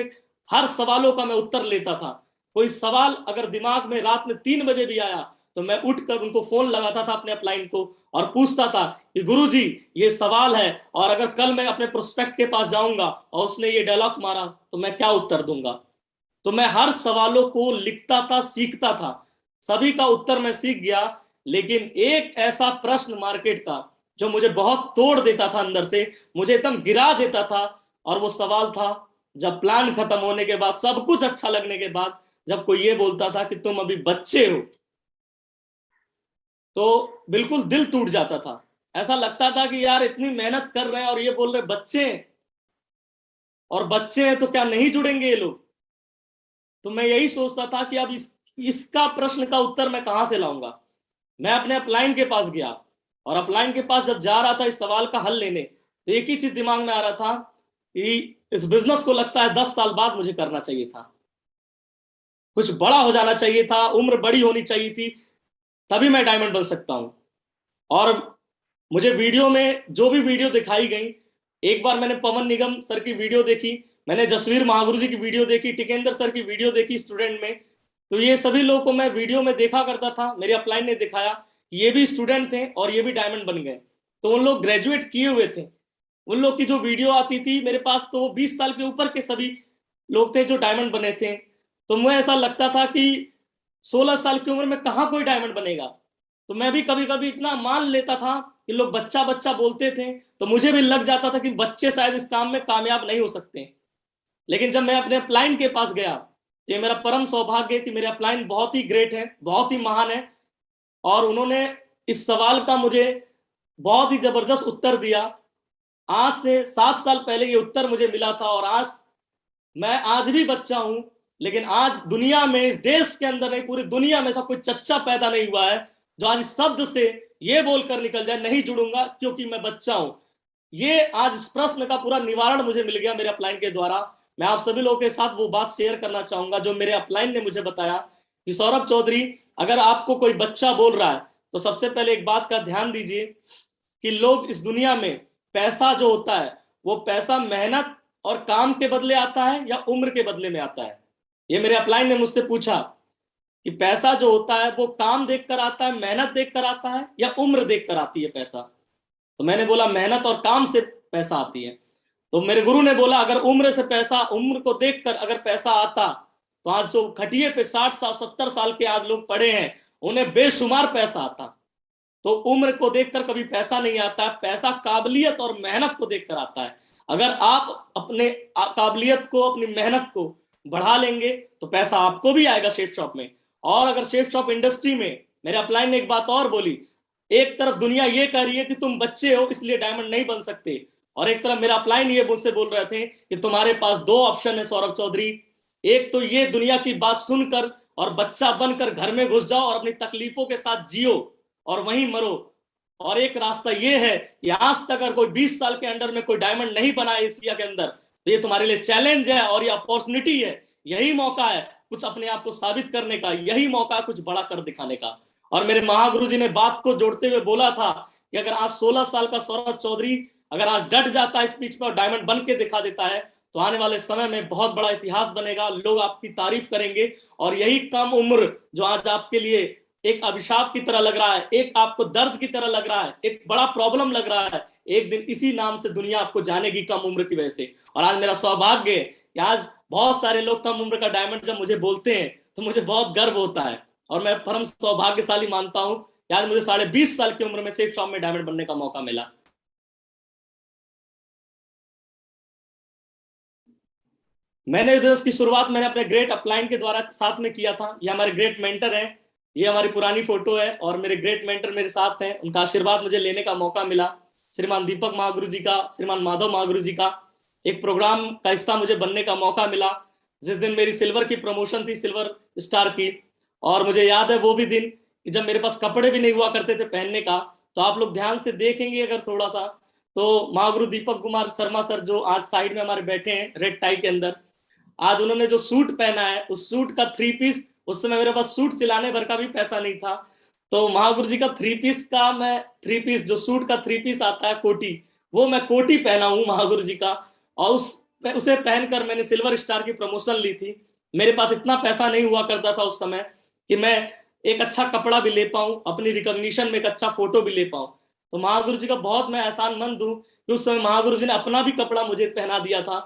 हर सवालों का मैं उत्तर लेता था। कोई सवाल अगर दिमाग में रात में 3 बजे भी आया तो मैं उठकर उनको फोन लगाता था अपने अपलाइन को और पूछता था कि गुरुजी ये सवाल है, और अगर कल मैं अपने प्रोस्पेक्ट के पास जाऊंगा और उसने ये डायलॉग मारा तो मैं क्या उत्तर दूंगा। तो मैं हर सवालों को लिखता था, सीखता था, सभी का उत्तर मैं सीख गया। लेकिन एक ऐसा प्रश्न मार्केट का जो मुझे बहुत तोड़ देता था अंदर से, मुझे एकदम गिरा देता था, और वो सवाल था जब प्लान खत्म होने के बाद, सब कुछ अच्छा लगने के बाद, जब कोई ये बोलता था कि तुम अभी बच्चे हो, तो बिल्कुल दिल टूट जाता था। ऐसा लगता था कि यार इतनी मेहनत कर रहे हैं और ये बोल रहे बच्चे हैं, और बच्चे हैं तो क्या नहीं जुड़ेंगे ये लोग। तो मैं यही सोचता था कि अब इसका प्रश्न का उत्तर मैं कहां से लाऊंगा। मैं अपने अपलाइन के पास गया, और अपलाइन के पास जब जा रहा था इस सवाल का हल लेने, तो एक ही चीज दिमाग में आ रहा था कि इस बिजनेस को लगता है 10 साल बाद मुझे करना चाहिए था, कुछ बड़ा हो जाना चाहिए था, उम्र बड़ी होनी चाहिए थी, तभी मैं डायमंड बन सकता हूं। और मुझे वीडियो में जो भी वीडियो दिखाई गई, एक बार मैंने पवन निगम सर की वीडियो देखी, मैंने जसवीर महागुरु जी की वीडियो देखी, टिकेंद्र सर की वीडियो देखी स्टूडेंट में, तो ये सभी लोगों को मैं वीडियो में देखा करता था। मेरे अपलाइन ने दिखाया कि ये भी स्टूडेंट थे और ये भी डायमंड बन गए। तो उन लोग ग्रेजुएट किए हुए थे, उन लोग की जो वीडियो आती थी मेरे पास, तो वो 20 साल के ऊपर के सभी लोग थे जो डायमंड बने थे। तो मुझे ऐसा लगता था कि 16 साल की उम्र में कहाँ कोई डायमंड बनेगा। तो मैं भी कभी कभी इतना मान लेता था कि लोग बच्चा बच्चा बोलते थे, तो मुझे भी लग जाता था कि बच्चे शायद इस काम में कामयाब नहीं हो सकते। लेकिन जब मैं अपने अपलाइन के पास गया, तो ये मेरा परम सौभाग्य है कि मेरे अपलाइन बहुत ही ग्रेट है, बहुत ही महान है, और उन्होंने इस सवाल का मुझे बहुत ही जबरदस्त उत्तर दिया। आज से 7 साल पहले ये उत्तर मुझे मिला था, और मैं आज भी बच्चा हूं, लेकिन आज दुनिया में, इस देश के अंदर नहीं, पूरी दुनिया में ऐसा कोई चच्चा पैदा नहीं हुआ है जो आज इस शब्द से ये बोलकर निकल जाए, नहीं जुड़ूंगा क्योंकि मैं बच्चा हूं। ये आज इस प्रश्न का पूरा निवारण मुझे मिल गया मेरे अपलाइन के द्वारा। मैं आप सभी लोगों के साथ वो बात शेयर करना चाहूंगा जो मेरे अपलाइन ने मुझे बताया कि सौरभ चौधरी, अगर आपको कोई बच्चा बोल रहा है तो सबसे पहले एक बात का ध्यान दीजिए कि लोग इस दुनिया में, पैसा जो होता है वो पैसा मेहनत और काम के बदले आता है या उम्र के बदले में आता है। ये मेरे अपलाइन ने मुझसे पूछा कि पैसा जो होता है वो काम देखकर आता है, मेहनत देखकर आता है, या उम्र देखकर आती है पैसा। तो मैंने बोला मेहनत और काम से पैसा आती है। तो मेरे गुरु ने बोला अगर उम्र से पैसा, उम्र को देखकर अगर पैसा आता, तो आज जो खटिए पे 60 साल 70 साल के आज लोग पड़े हैं, उन्हें बेशुमार पैसा आता। तो उम्र को देखकर कभी पैसा नहीं आता, पैसा काबिलियत और मेहनत को देखकर आता है। अगर आप अपने काबिलियत को, अपनी मेहनत को बढ़ा लेंगे तो पैसा आपको भी आएगा शेप शॉप में। और अगर शेप शॉप इंडस्ट्री में, मेरे अपलाइन ने एक बात और बोली, एक तरफ दुनिया ये कह रही है कि तुम बच्चे हो इसलिए डायमंड नहीं बन सकते, और एक तरफ मेरा अपलाइन ये मुझसे बोल रहे थे कि तुम्हारे पास 2 ऑप्शन है सौरभ चौधरी, एक तो ये दुनिया की बात सुनकर और बच्चा बनकर घर में घुस जाओ और अपनी तकलीफों के साथ जियो और वहीं मरो, और एक रास्ता ये है कि आज तक अगर कोई 20 साल के अंडर में कोई डायमंड नहीं बना एशिया के अंदर, तो ये तुम्हारे लिए चैलेंज है और ये अपॉर्चुनिटी है, यही मौका है कुछ अपने आप को साबित करने का, यही मौका है कुछ बड़ा कर दिखाने का। और मेरे महागुरु जी ने बात को जोड़ते हुए बोला था कि अगर आज 16 साल का सौरभ चौधरी अगर आज डट जाता है स्पीच पर और डायमंड बन के दिखा देता है, तो आने वाले समय में बहुत बड़ा इतिहास बनेगा, लोग आपकी तारीफ करेंगे। और यही कम उम्र जो आज आपके लिए एक अभिशाप की तरह लग रहा है, एक आपको दर्द की तरह लग रहा है, एक बड़ा प्रॉब्लम लग रहा है, एक दिन इसी नाम से दुनिया आपको जानेगी कम उम्र की वजह से। और आज मेरा सौभाग्य है कि आज बहुत सारे लोग कम उम्र का डायमंड जब मुझे बोलते हैं तो मुझे बहुत गर्व होता है, और मैं परम सौभाग्यशाली मानता हूं कि आज मुझे 20.5 साल की उम्र में शेप शॉप में डायमंड बनने का मौका मिला। मैंने बिजनेस की शुरुआत मैंने अपने ग्रेट अपलाइन के द्वारा साथ में किया था। ये हमारे ग्रेट मेंटर हैं, ये हमारी पुरानी फोटो है, और मेरे ग्रेट मेंटर मेरे साथ हैं, उनका आशीर्वाद मुझे लेने का मौका मिला। श्रीमान दीपक महागुरु जी का, श्रीमान माधव महागुरु जी का एक प्रोग्राम का हिस्सा मुझे बनने का मौका मिला, जिस दिन मेरी सिल्वर की प्रमोशन थी, सिल्वर स्टार की। और मुझे याद है वो भी दिन कि जब मेरे पास कपड़े भी नहीं हुआ करते थे पहनने का। तो आप लोग ध्यान से देखेंगे अगर थोड़ा सा, तो महागुरु दीपक कुमार शर्मा सर जो आज साइड में हमारे बैठे हैं रेड टाई के अंदर, आज उन्होंने जो सूट पहना है उस सूट का 3 पीस, उस समय मेरे पास सूट सिलाने भर का भी पैसा नहीं था, तो महागुरु जी का 3 पीस का, मैं 3 पीस जो सूट का 3 पीस आता है कोटी, वो मैं कोटी पहना हूं महागुरु जी का। और उसे पहनकर मैंने सिल्वर स्टार की प्रमोशन ली थी। मेरे पास इतना पैसा नहीं हुआ करता था उस समय कि मैं एक अच्छा कपड़ा भी ले पाऊं, अपनी रिकॉग्निशन में एक अच्छा फोटो भी ले पाऊं। तो महागुरु जी का बहुत मैं एहसानमंद हूं कि उस समय महागुरु जी ने अपना भी कपड़ा मुझे पहना दिया था,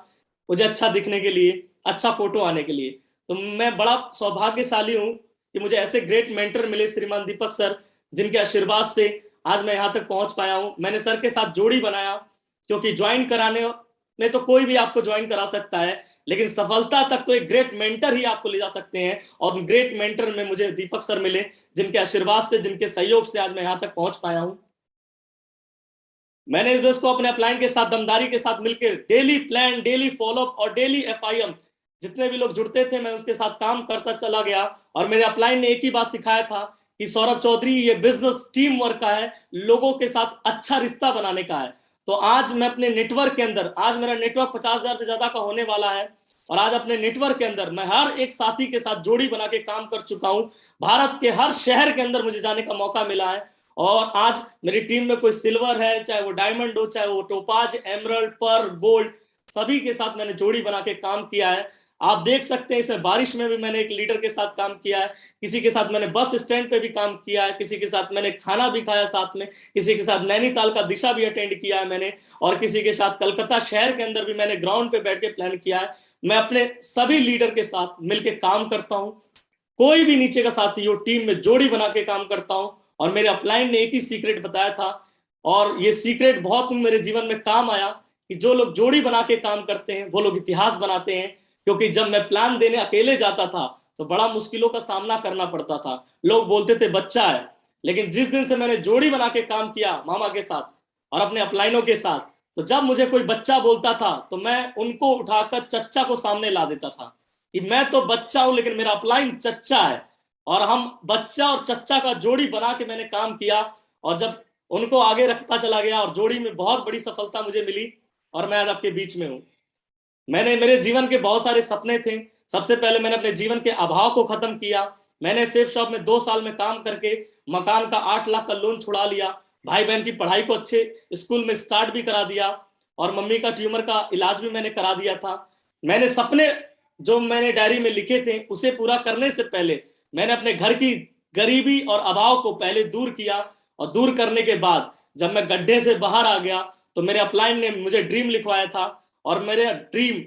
मुझे अच्छा दिखने के लिए, अच्छा फोटो आने के लिए। तो मैं बड़ा सौभाग्यशाली हूं कि मुझे ऐसे ग्रेट मेंटर मिले श्रीमान दीपक सर, जिनके आशीर्वाद से आज मैं यहाँ तक पहुंच पाया हूं। मैंने सर के साथ जोड़ी बनाया, क्योंकि ज्वाइन कराने में तो कोई भी आपको ज्वाइन करा सकता है, लेकिन सफलता तक तो एक ग्रेट मेंटर ही आपको ले जा सकते हैं। और ग्रेट मेंटर में मुझे दीपक सर मिले, जिनके आशीर्वाद से, जिनके सहयोग से आज मैं यहाँ तक पहुंच पाया हूं। मैंने इस बिजनेस को अपने अपलाइन के साथ दमदारी के साथ मिलकर डेली प्लान, डेली फॉलोअप और डेली FIM, जितने भी लोग जुड़ते थे मैं उसके साथ काम करता चला गया। और मेरे अपलाइन ने एक ही बात सिखाया था कि सौरभ चौधरी ये बिजनेस टीम वर्क का है, लोगों के साथ अच्छा रिश्ता बनाने का है। तो आज मैं अपने नेटवर्क के अंदर, आज मेरा नेटवर्क 50,000 से ज्यादा का होने वाला है, और आज अपने नेटवर्क के अंदर मैं हर एक साथी के साथ जोड़ी बना के काम कर चुका हूं। भारत के हर शहर के अंदर मुझे जाने का मौका मिला है, और आज मेरी टीम में कोई सिल्वर है, चाहे वो डायमंड हो, चाहे वो टोपाज, एमरल्ड, पर्ल, गोल्ड, सभी के साथ मैंने जोड़ी बना के काम किया है। आप देख सकते हैं इसमें बारिश में भी मैंने एक लीडर के साथ काम किया है, किसी के साथ मैंने बस स्टैंड पे भी काम किया है, किसी के साथ मैंने खाना भी खाया साथ में, किसी के साथ नैनीताल का दिशा भी अटेंड किया है मैंने, और किसी के साथ कलकत्ता शहर के अंदर भी मैंने ग्राउंड पे बैठ के प्लान किया है। मैं अपने सभी लीडर के साथ मिलकर काम करता हूं, कोई भी नीचे का साथी हो, टीम में जोड़ी बना के काम करता हूं। और मेरे अपलाइन ने एक ही सीक्रेट बताया था, और ये सीक्रेट बहुत मेरे जीवन में काम आया, कि जो लोग जोड़ी बना के काम करते हैं वो लोग इतिहास बनाते हैं। क्योंकि जब मैं प्लान देने अकेले जाता था तो बड़ा मुश्किलों का सामना करना पड़ता था, लोग बोलते थे बच्चा है, लेकिन जिस दिन से मैंने जोड़ी बना के काम किया मामा के साथ और अपने अपलाइनों के साथ, तो जब मुझे कोई बच्चा बोलता था तो मैं उनको उठाकर चच्चा को सामने ला देता था, कि मैं तो बच्चा हूं लेकिन मेरा अपलाइन चच्चा है। और हम बच्चा और चच्चा का जोड़ी बना के मैंने काम किया, और जब उनको आगे रखता चला गया और जोड़ी में बहुत बड़ी सफलता मुझे मिली, और मैं आज आपके बीच में हूं। मैंने, मेरे जीवन के बहुत सारे सपने थे। सबसे पहले मैंने अपने जीवन के अभाव को खत्म किया। मैंने सेफ शॉप में 2 साल में काम करके मकान का 8 लाख का लोन छुड़ा लिया, भाई बहन की पढ़ाई को अच्छे स्कूल में स्टार्ट भी करा दिया, और मम्मी का ट्यूमर का इलाज भी मैंने करा दिया था। मैंने सपने जो मैंने डायरी में लिखे थे उसे पूरा करने से पहले मैंने अपने घर की गरीबी और अभाव को पहले दूर किया, और दूर करने के बाद जब मैं गड्ढे से बाहर आ गया तो मेरे अपलाइन ने मुझे ड्रीम लिखवाया था, और मेरे ड्रीम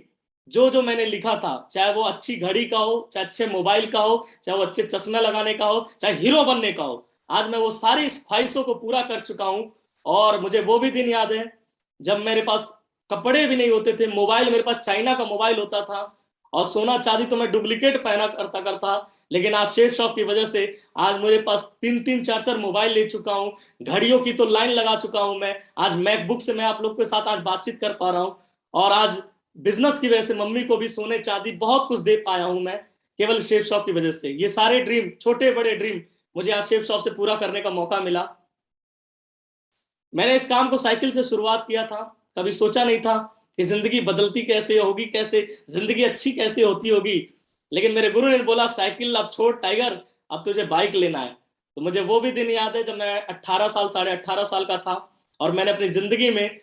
जो जो मैंने लिखा था, चाहे वो अच्छी घड़ी का हो, चाहे अच्छे मोबाइल का हो, चाहे वो अच्छे चश्मे लगाने का हो, चाहे हीरो बनने का हो, आज मैं वो सारी ख्वाहिशों को पूरा कर चुका हूं। और मुझे वो भी दिन याद है जब मेरे पास कपड़े भी नहीं होते थे, मोबाइल मेरे पास चाइना का मोबाइल होता था, और सोना चांदी तो मैं डुप्लीकेट पहना करता, लेकिन आज शेफ शॉप की वजह से आज मेरे पास 3-3 4-4 मोबाइल ले चुका हूं, घड़ियों की तो लाइन लगा चुका हूं मैं। आज मैकबुक से मैं आप लोग के साथ आज बातचीत कर पा रहा हूं, और आज बिजनेस की वजह से मम्मी को भी सोने चांदी बहुत कुछ दे पाया हूं मैं, केवल शेफ शॉप की वजह से। ये सारे ड्रीम, छोटे बड़े ड्रीम, मुझे आज शेफ शॉप से पूरा करने का मौका मिला। मैंने इस काम को साइकिल से शुरुआत किया था, कभी सोचा नहीं था कि जिंदगी बदलती कैसे होगी, कैसे जिंदगी अच्छी कैसे होती होगी, लेकिन मेरे गुरु ने बोला साइकिल अब छोड़ टाइगर, अब तुझे बाइक लेना है। तो मुझे वो भी दिन याद है जब मैं 18 साल, 18.5 साल का था, और मैंने अपनी जिंदगी में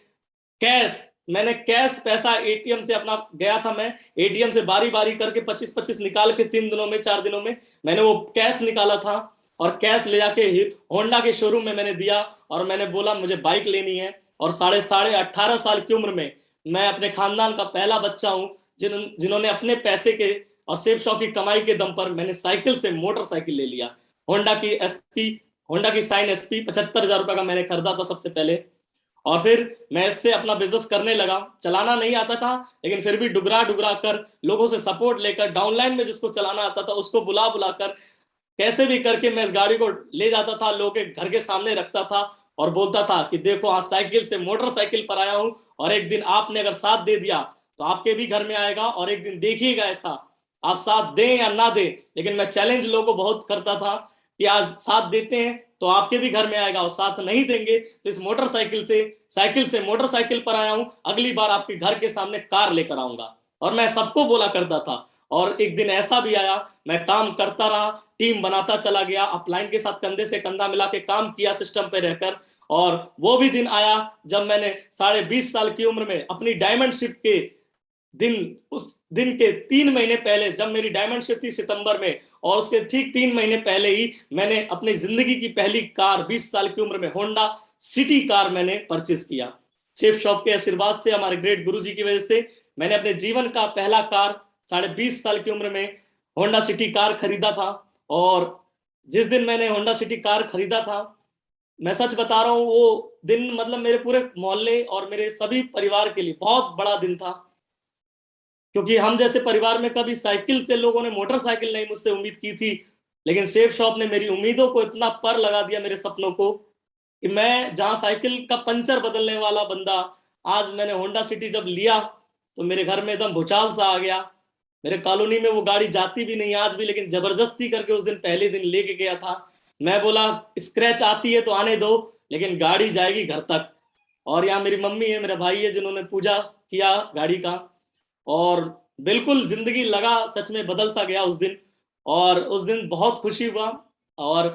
मैंने कैश पैसा एटीएम से अपना गया था, मैं एटीएम से बारी बारी करके 25-25 निकाल के 3 दिनों में 4 दिनों में मैंने वो कैश निकाला था, और कैश ले जाके होंडा के शोरूम में मैंने दिया, और मैंने बोला मुझे बाइक लेनी है। और 18.5 साल की उम्र में मैं अपने खानदान का पहला बच्चा हूं जिन्होंने अपने पैसे के और सेफ शॉप की कमाई के दम पर मैंने साइकिल से मोटरसाइकिल ले लिया। होंडा की साइन एसपी 75,000 रुपए का मैंने खरीदा था सबसे पहले, और फिर मैं इससे अपना बिजनेस करने लगा। चलाना नहीं आता था, लेकिन फिर भी डुगरा डुगरा कर, लोगों से सपोर्ट लेकर, डाउनलाइन में जिसको चलाना आता था उसको बुला बुला कर, कैसे भी करके मैं इस गाड़ी को ले जाता था, लोगों के घर के सामने रखता था, और बोलता था कि देखो आज साइकिल से मोटरसाइकिल पर आया हूं, और एक दिन आपने अगर साथ दे दिया तो आपके भी घर में आएगा, और एक दिन देखिएगा ऐसा, आप साथ दें या ना दें, लेकिन मैं चैलेंज लोगों को बहुत करता था कि आज साथ देते हैं तो आपके भी घर में आएगा, और साथ नहीं देंगे तो इस साइकिल से मोटरसाइकिल पर आया हूं, अगली बार आपके घर के सामने कार लेकर आऊंगा। और मैं सबको बोला करता था, और एक दिन ऐसा भी आया, मैं काम करता रहा, टीम बनाता चला गया, अपलाइन के साथ कंधे से कंधा मिला के काम किया सिस्टम पे रहकर। और वो भी दिन आया जब मैंने 20.5 साल की उम्र में अपनी डायमंड शिप के दिन, उस दिन के 3 महीने पहले, जब मेरी डायमंड शिप थी सितंबर में, और उसके ठीक 3 महीने पहले ही मैंने अपनी जिंदगी की पहली कार 20 साल की उम्र में होंडा सिटी कार मैंने परचेस किया। शेफ शॉप के आशीर्वाद से, हमारे ग्रेट गुरुजी की वजह से मैंने अपने जीवन का पहला कार 20.5 साल की उम्र में होंडा सिटी कार खरीदा था। और जिस दिन मैंने होंडा सिटी कार खरीदा था, मैं सच बता रहा हूँ, वो दिन मतलब मेरे पूरे मोहल्ले और मेरे सभी परिवार के लिए बहुत बड़ा दिन था, क्योंकि हम जैसे परिवार में कभी साइकिल से, लोगों ने मोटरसाइकिल नहीं मुझसे उम्मीद की थी, लेकिन सेफ शॉप ने मेरी उम्मीदों को इतना पर लगा दिया, मेरे सपनों को, कि मैं जहां साइकिल का पंचर बदलने वाला बंदा, आज मैंने होंडा सिटी जब लिया तो मेरे घर में एकदम भूचाल सा आ गया। मेरे कॉलोनी में वो गाड़ी जाती भी नहीं आज भी, लेकिन जबरदस्ती करके उस दिन पहले दिन लेके गया था। मैं बोला स्क्रैच आती है तो आने दो, लेकिन गाड़ी जाएगी घर तक। और यहाँ मेरी मम्मी है, मेरा भाई है, जिन्होंने पूजा किया गाड़ी का। और बिल्कुल जिंदगी लगा सच में बदल सा गया उस दिन। और उस दिन बहुत खुशी हुआ। और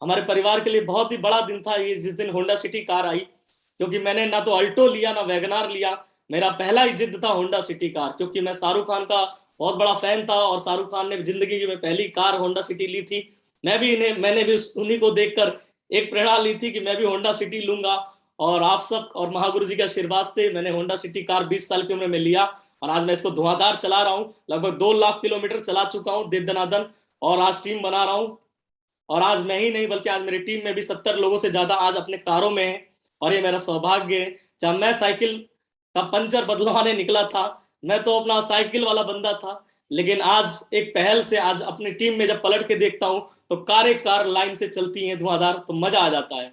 हमारे परिवार के लिए बहुत ही बड़ा दिन था ये, जिस दिन होंडा सिटी कार आई। क्योंकि मैंने ना तो अल्टो लिया ना वैगनार लिया, मेरा पहला ही जिद था होंडा सिटी कार। क्योंकि मैं शाहरुख खान का बहुत बड़ा फैन था, और शाहरुख खान ने जिंदगी में पहली कार होंडा सिटी ली थी। मैंने भी उन्हीं को देखकर एक प्रेरणा ली थी कि मैं भी होंडा सिटी लूंगा। और आप सब और महागुरु जी के आशीर्वाद से मैंने होंडा सिटी कार 20 साल की उम्र में लिया। और आज मैं इसको धुआंधार चला रहा हूँ, लगभग 2 लाख किलोमीटर चला चुका हूँ दे दनादन। और आज टीम बना रहा हूँ। और आज मैं ही नहीं बल्कि आज मेरी टीम में भी 70 लोगों से ज्यादा आज अपने कारों में है। और ये मेरा सौभाग्य है। जब मैं साइकिल का पंचर बदलवाने निकला था, मैं तो अपना साइकिल वाला बंदा था, लेकिन आज एक पहल से आज अपनी टीम में जब पलट के देखता हूं तो कार लाइन से चलती हैं धुआंधार, तो मजा आ जाता है।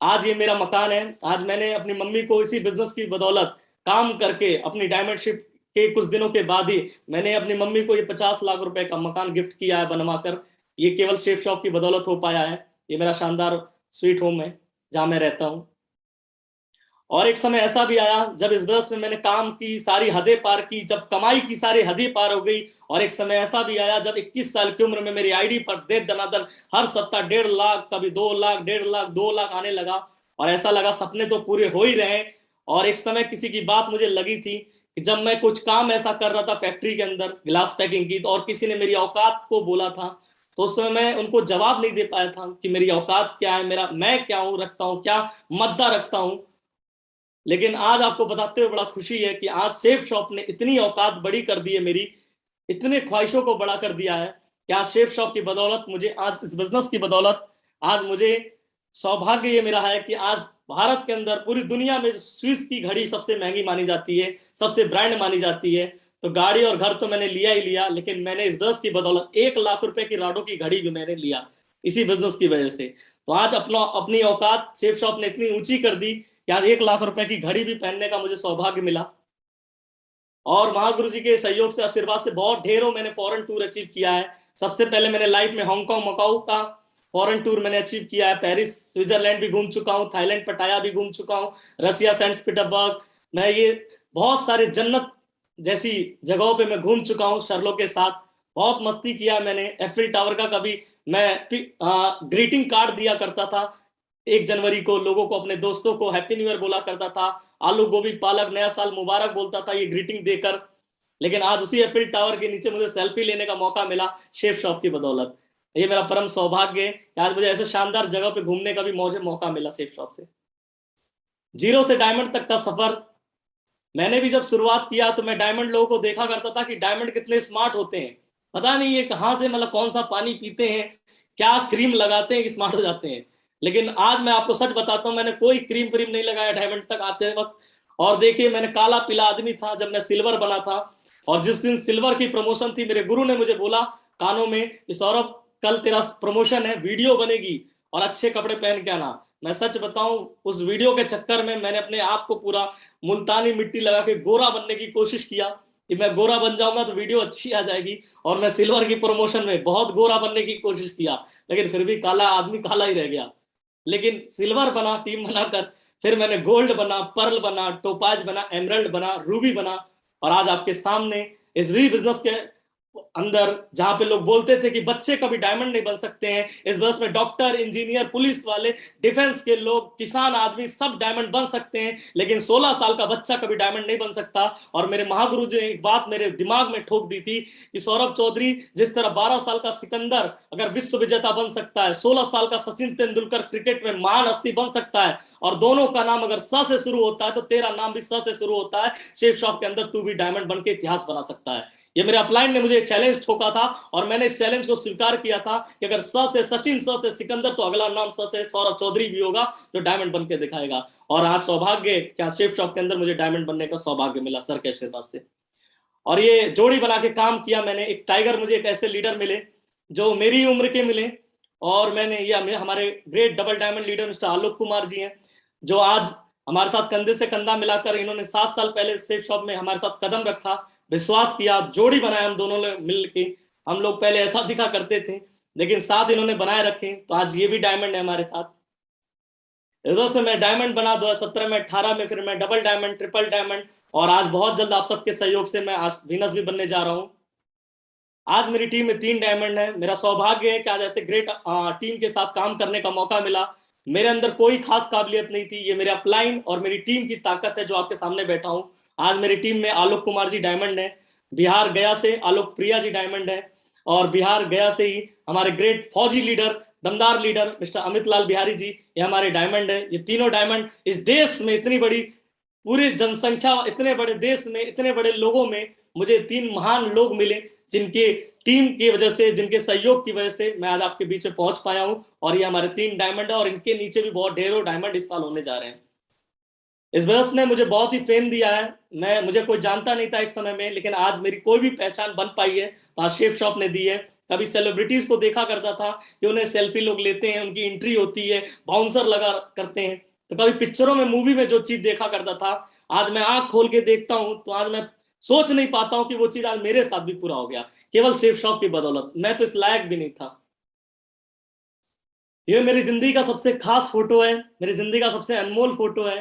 आज ये मेरा मकान है। आज मैंने अपनी मम्मी को इसी बिजनेस की बदौलत काम करके अपनी डायमंड शिप के कुछ दिनों के बाद ही मैंने अपनी मम्मी को ये 50 लाख रुपए का मकान गिफ्ट किया है बनवाकर। ये केवल शेफ शॉप की बदौलत हो पाया है। ये मेरा शानदार स्वीट होम है जहां मैं रहता हूँ। और एक समय ऐसा भी आया जब इस बिजनेस में मैंने काम की सारी हदें पार की, जब कमाई की सारी हदें पार हो गई। और एक समय ऐसा भी आया जब 21 साल की उम्र में मेरी आईडी पर दे दनादन हर सप्ताह 1.5 लाख, कभी 2 लाख, 1.5 लाख, 2 लाख आने लगा। और ऐसा लगा सपने तो पूरे हो ही रहे हैं। और एक समय किसी की बात मुझे लगी थी कि जब मैं कुछ काम ऐसा कर रहा था फैक्ट्री के अंदर गिलास पैकिंग की, तो और किसी ने मेरी औकात को बोला था, तो उस समय मैं उनको जवाब नहीं दे पाया था कि मेरी औकात क्या है, मेरा मैं क्या हूं, रखता हूं क्या मद्दा रखता हूं। लेकिन आज आपको बताते हुए बड़ा खुशी है कि आज सेफ शॉप ने इतनी औकात बड़ी कर दी है मेरी, इतने ख्वाहिशों को बड़ा कर दिया है कि आज सेफ शॉप की बदौलत मुझे, आज इस बिजनेस की बदौलत आज मुझे सौभाग्य ये मेरा है कि आज भारत के अंदर पूरी दुनिया में स्विस की घड़ी सबसे महंगी मानी जाती है, सबसे ब्रांड मानी जाती है। तो गाड़ी और घर तो मैंने लिया ही लिया, लेकिन मैंने इस बिजनेस की बदौलत 1 लाख रुपए की राडो की घड़ी भी मैंने लिया इसी बिजनेस की वजह से। तो आज अपनी औकात सेफ शॉप ने इतनी ऊंची कर दी कि आज 1 लाख रुपए की घड़ी भी पहनने का मुझे सौभाग्य मिला। और महागुरु जी के सहयोग से, आशीर्वाद से बहुत ढेरों मैंने फॉरेन टूर अचीव किया है। सबसे पहले मैंने लाइफ में हांगकांग मकाऊ का फॉरेन टूर मैंने अचीव किया है। पेरिस स्विट्जरलैंड भी घूम चुका हूँ, थाईलैंड पटाया भी घूम चुका हूँ, रसिया सेंट पीटर्सबर्ग। मैं ये बहुत सारे जन्नत जैसी जगहों पे मैं घूम चुका हूँ शर्लों के साथ। बहुत मस्ती किया मैंने। एफिल टावर का कभी मैं ग्रीटिंग कार्ड दिया करता था 1 जनवरी को, लोगों को, अपने दोस्तों को हैप्पी न्यू ईयर बोला करता था, आलू गोभी पालक नया साल मुबारक बोलता था ये ग्रीटिंग देकर। लेकिन आज उसी एफिल टावर के नीचे मुझे सेल्फी लेने का मौका मिला शेफ शॉप की बदौलत। ये मेरा परम सौभाग्य है कि आज मुझे ऐसे शानदार जगह पे घूमने का भी मुझे मौका मिला शेफ शॉप से। जीरो से डायमंड तक का सफर मैंने भी जब शुरुआत किया तो मैं डायमंड लोगों को देखा करता था कि डायमंड कितने स्मार्ट होते हैं, पता नहीं ये कहाँ से, मतलब कौन सा पानी पीते हैं, क्या क्रीम लगाते हैं कि स्मार्ट हो जाते हैं। लेकिन आज मैं आपको सच बताता हूँ, मैंने कोई क्रीम व्रीम नहीं लगाया डायमंड तक आते वक्त। और देखिए मैंने काला पीला आदमी था जब मैं सिल्वर बना था। और जिस दिन सिल्वर की प्रमोशन थी, मेरे गुरु ने मुझे बोला कानों में कि सौरभ कल तेरा प्रमोशन है, वीडियो बनेगी और अच्छे कपड़े पहन के आना। मैं सच बताऊं, उस वीडियो के चक्कर में मैंने अपने आप को पूरा मुल्तानी मिट्टी लगा के गोरा बनने की कोशिश किया कि मैं गोरा बन जाऊंगा तो वीडियो अच्छी आ जाएगी। और मैं सिल्वर की प्रमोशन में बहुत गोरा बनने की कोशिश किया, लेकिन फिर भी काला आदमी काला ही रह गया। लेकिन सिल्वर बना टीम बनाकर, फिर मैंने गोल्ड बना, पर्ल बना, टोपाज बना, एमरल्ड बना, रूबी बना। और आज आपके सामने इस री बिजनेस के अंदर जहां पे लोग बोलते थे कि बच्चे कभी डायमंड नहीं बन सकते हैं, इस बस में डॉक्टर, इंजीनियर, पुलिस वाले, डिफेंस के लोग, किसान आदमी सब डायमंड बन सकते हैं, लेकिन 16 साल का बच्चा कभी डायमंड नहीं बन सकता। और मेरे महागुरु जी ने एक बात मेरे दिमाग में ठोक दी थी कि सौरभ चौधरी, जिस तरह 12 साल का सिकंदर अगर विश्व विजेता बन सकता है, 16 साल का सचिन तेंदुलकर क्रिकेट में महान हस्ती बन सकता है, और दोनों का नाम अगर स से शुरू होता है तो तेरा नाम भी स से शुरू होता है। शेफ शॉप के अंदर तू भी डायमंड बन के इतिहास बना सकता है। ये मेरे अपलाइन ने मुझे चैलेंज ठोका था और मैंने इस चैलेंज को स्वीकार किया था कि अगर स से सचिन, स से सिकंदर, तो अगला नाम स से सौरभ चौधरी भी होगा जो डायमंड बन के दिखाएगा। और आज सौभाग्य क्या, शेफ शॉप के अंदर मुझे डायमंड बनने का सौभाग्य मिला सर के आशीर्वाद से। और ये जोड़ी बना के काम किया मैंने। एक टाइगर, मुझे एक ऐसे लीडर मिले जो मेरी उम्र के मिले, और मैंने ये हमारे great double diamond leader mister Alok Kumar ji हैं, जो आज हमारे साथ कंधे से कंधा मिलाकर, इन्होंने 7 साल पहले सेफ शॉप में हमारे साथ कदम रखा, विश्वास किया, जोड़ी बनाया हम दोनों ने मिल के। हम लोग पहले ऐसा दिखा करते थे, लेकिन साथ इन्होंने बनाए रखे, तो आज ये भी डायमंड है हमारे साथ। इधर से मैं डायमंड बना 2017 में, 18 में फिर मैं डबल डायमंड, ट्रिपल डायमंड, और आज बहुत जल्द आप सबके सहयोग से मैं आज वीनस भी बनने जा रहा हूँ। आज मेरी टीम में 3 डायमंड है। मेरा सौभाग्य है कि आज ऐसे ग्रेट टीम के साथ काम करने का मौका मिला। मेरे अंदर कोई खास काबिलियत नहीं थी, ये मेरे अपलाइन और मेरी टीम की ताकत है जो आपके सामने बैठा हूं। आज मेरी टीम में आलोक कुमार जी डायमंड है, बिहार गया से आलोक प्रिया जी डायमंड है, और बिहार गया से ही हमारे ग्रेट फौजी लीडर, दमदार लीडर मिस्टर अमित लाल बिहारी जी, ये हमारे डायमंड है। ये तीनों डायमंड इस देश में, इतनी बड़ी पूरी जनसंख्या, इतने बड़े देश में, इतने बड़े लोगों में मुझे 3 महान लोग मिले, जिनके टीम की वजह से, जिनके सहयोग की वजह से मैं आज आपके बीच में पहुंच पाया हूं। और ये हमारे 3 डायमंड है, और इनके नीचे भी बहुत ढेरों डायमंड इस साल होने जा रहे हैं। इस वजह ने मुझे बहुत ही फेम दिया है। मुझे कोई जानता नहीं था एक समय में, लेकिन आज मेरी कोई भी पहचान बन पाई है तो आज शेफ शॉप ने दी है। कभी सेलिब्रिटीज को देखा करता था कि उन्हें सेल्फी लोग लेते हैं, उनकी एंट्री होती है, बाउंसर लगा करते हैं, तो कभी पिक्चरों में, मूवी में जो चीज देखा करता था, आज मैं आंख खोल के देखता हूं तो आज मैं सोच नहीं पाता हूं कि वो चीज आज मेरे साथ भी पूरा हो गया, केवल शेफ शॉप की बदौलत। मैं तो इस लायक भी नहीं था। ये मेरी जिंदगी का सबसे खास फोटो है, मेरी जिंदगी का सबसे अनमोल फोटो है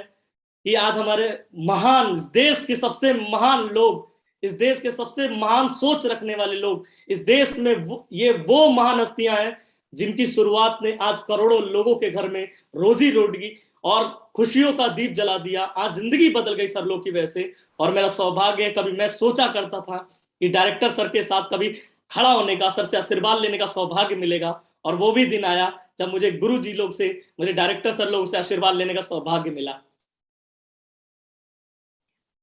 कि आज हमारे महान, इस देश के सबसे महान लोग, इस देश के सबसे महान सोच रखने वाले लोग, इस देश में ये वो महान हस्तियां हैं जिनकी शुरुआत ने आज करोड़ों लोगों के घर में रोजी रोटी और खुशियों का दीप जला दिया। आज जिंदगी बदल गई सर लोग की वजह से। और मेरा सौभाग्य है, कभी मैं सोचा करता था कि डायरेक्टर सर के साथ कभी खड़ा होने का, सर से आशीर्वाद लेने का सौभाग्य मिलेगा, और वो भी दिन आया जब मुझे गुरु जी लोग से, मुझे डायरेक्टर सर लोग से आशीर्वाद लेने का सौभाग्य मिला।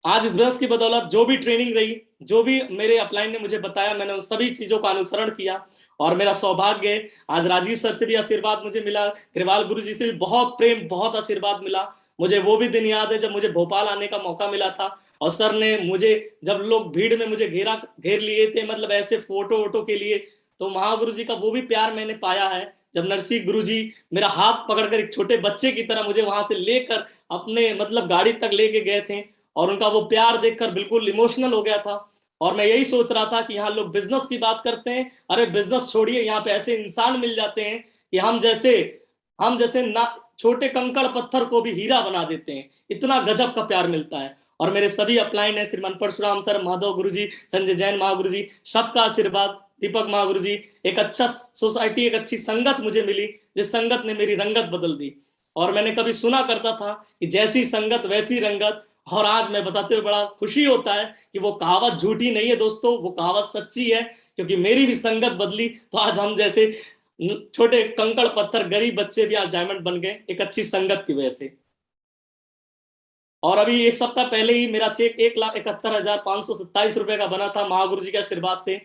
आज इस बस की बदौलत जो भी ट्रेनिंग रही, जो भी मेरे अपलाइन ने मुझे बताया, मैंने उन सभी चीजों का अनुसरण किया। और मेरा सौभाग्य है, आज राजीव सर से भी आशीर्वाद मुझे मिला, ग्रेवाल गुरु जी से भी बहुत प्रेम, बहुत आशीर्वाद मिला। मुझे वो भी दिन याद है जब मुझे भोपाल आने का मौका मिला था, और सर ने मुझे, जब लोग भीड़ में मुझे घेर लिए थे, मतलब ऐसे फोटो वोटो के लिए, तो महागुरु जी का वो भी प्यार मैंने पाया है। जब नरसिंह गुरु जी मेरा हाथ पकड़कर एक छोटे बच्चे की तरह मुझे वहां से लेकर अपने मतलब गाड़ी तक लेके गए थे, और उनका वो प्यार देखकर बिल्कुल इमोशनल हो गया था। और मैं यही सोच रहा था कि यहाँ लोग बिजनेस की बात करते हैं, अरे बिजनेस छोड़िए, यहाँ पे ऐसे इंसान मिल जाते हैं कि हम जैसे ना छोटे कंकड़ पत्थर को भी हीरा बना देते हैं, इतना गजब का प्यार मिलता है। और मेरे सभी अपलाइन है, श्रीमान परशुराम सर, माधव गुरु जी, संजय जैन महागुरु जी, सबका आशीर्वाद, दीपक महागुरु जी, एक अच्छा सोसाइटी, एक अच्छी संगत मुझे मिली, जिस संगत ने मेरी रंगत बदल दी। और मैंने कभी सुना करता था कि जैसी संगत वैसी रंगत, और आज मैं बताते हुए बड़ा खुशी होता है कि वो कहावत झूठी नहीं है दोस्तों, वो कहावत सच्ची है, क्योंकि मेरी भी संगत बदली तो आज हम जैसे छोटे कंकड़ पत्थर गरीब बच्चे भी आज डायमंड बन गए, एक अच्छी संगत की वजह से। और अभी एक सप्ताह पहले ही मेरा चेक 1,71,527 रुपए का बना था महागुरु जी के आशीर्वाद से।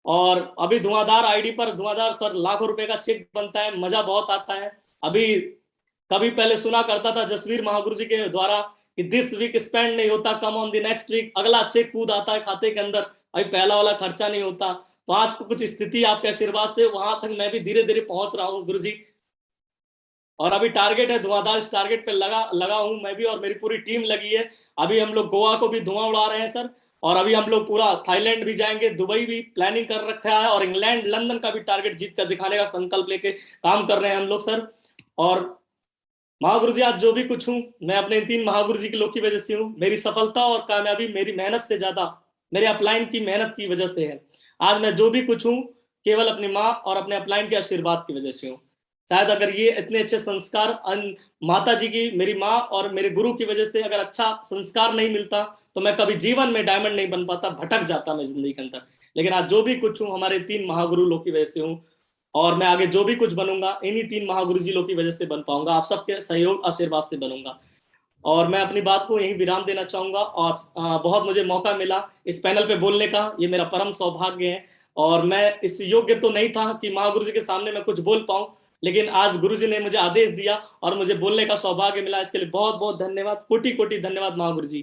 और अभी धुआंधार आईडी पर धुआंधार सर लाखों रुपए का चेक बनता है, मजा बहुत आता है। अभी कभी पहले सुना करता था जसवीर महागुरु जी के द्वारा कि दिस वीक स्पेंड नहीं होता, come on the next week, अगला चेक कूद आता है खाते के अंदर, अभी पहला वाला खर्चा नहीं होता। तो आज कुछ स्थिति आपके आशीर्वाद से वहां तक मैं भी धीरे धीरे पहुंच रहा हूँ गुरु जी। और अभी टारगेट है धुआंधार, इस टारगेट पे लगा हूं मैं भी, और मेरी पूरी टीम लगी है। अभी हम लोग गोवा को भी धुआं उड़ा रहे हैं सर, और अभी हम लोग पूरा थाईलैंड भी जाएंगे, दुबई भी प्लानिंग कर रखा है, और इंग्लैंड, लंदन का भी टारगेट जीत कर दिखाने का संकल्प लेके काम कर रहे हैं हम लोग सर। और महागुरु जी आज जो भी कुछ हूं, मैं अपने 3 महागुरु जी के लोग की वजह से हूं। मेरी सफलता और कामयाबी मेरी मेहनत से ज्यादा मेरे अपलाइन की मेहनत की वजह से है। आज मैं जो भी कुछ हूं केवल अपनी माँ और अपने अपलाइन के आशीर्वाद की वजह से हूँ। शायद अगर ये इतने अच्छे संस्कार माता जी की, मेरी माँ और मेरे गुरु की वजह से अगर अच्छा संस्कार नहीं मिलता तो मैं कभी जीवन में डायमंड नहीं बन पाता, भटक जाता मैं जिंदगी के अंदर। लेकिन आज जो भी कुछ हूँ हमारे 3 महागुरु लोग की वजह से हूँ, और मैं आगे जो भी कुछ बनूंगा इन्हीं 3 महागुरु जी लोग की वजह से बन पाऊंगा, आप सबके सहयोग आशीर्वाद से बनूंगा। और मैं अपनी बात को यहीं विराम देना चाहूंगा। और बहुत मुझे मौका मिला इस पैनल पे बोलने का, ये मेरा परम सौभाग्य है। और मैं इस योग्य तो नहीं था कि महागुरु जी के सामने मैं कुछ बोल पाऊं, लेकिन आज गुरु जी ने मुझे आदेश दिया और मुझे बोलने का सौभाग्य मिला। इसके लिए बहुत बहुत धन्यवाद, कोटि कोटि धन्यवाद Mahaguru ji.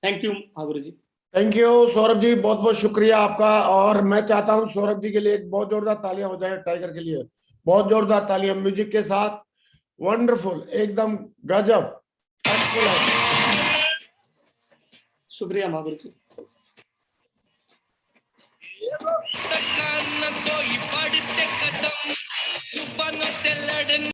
Thank you Mahaguru ji. Thank you Saurabh ji, बहुत बहुत शुक्रिया आपका। और मैं चाहता हूं सौरभ जी के लिए एक बहुत जोरदार तालियां हो जाए, टाइगर के लिए बहुत जोरदार तालियां म्यूजिक के साथ। वंडरफुल, एकदम गजब, शुक्रिया महागुरु जी। सका न कोई बढ़ते कदम तूफानों से लड़ने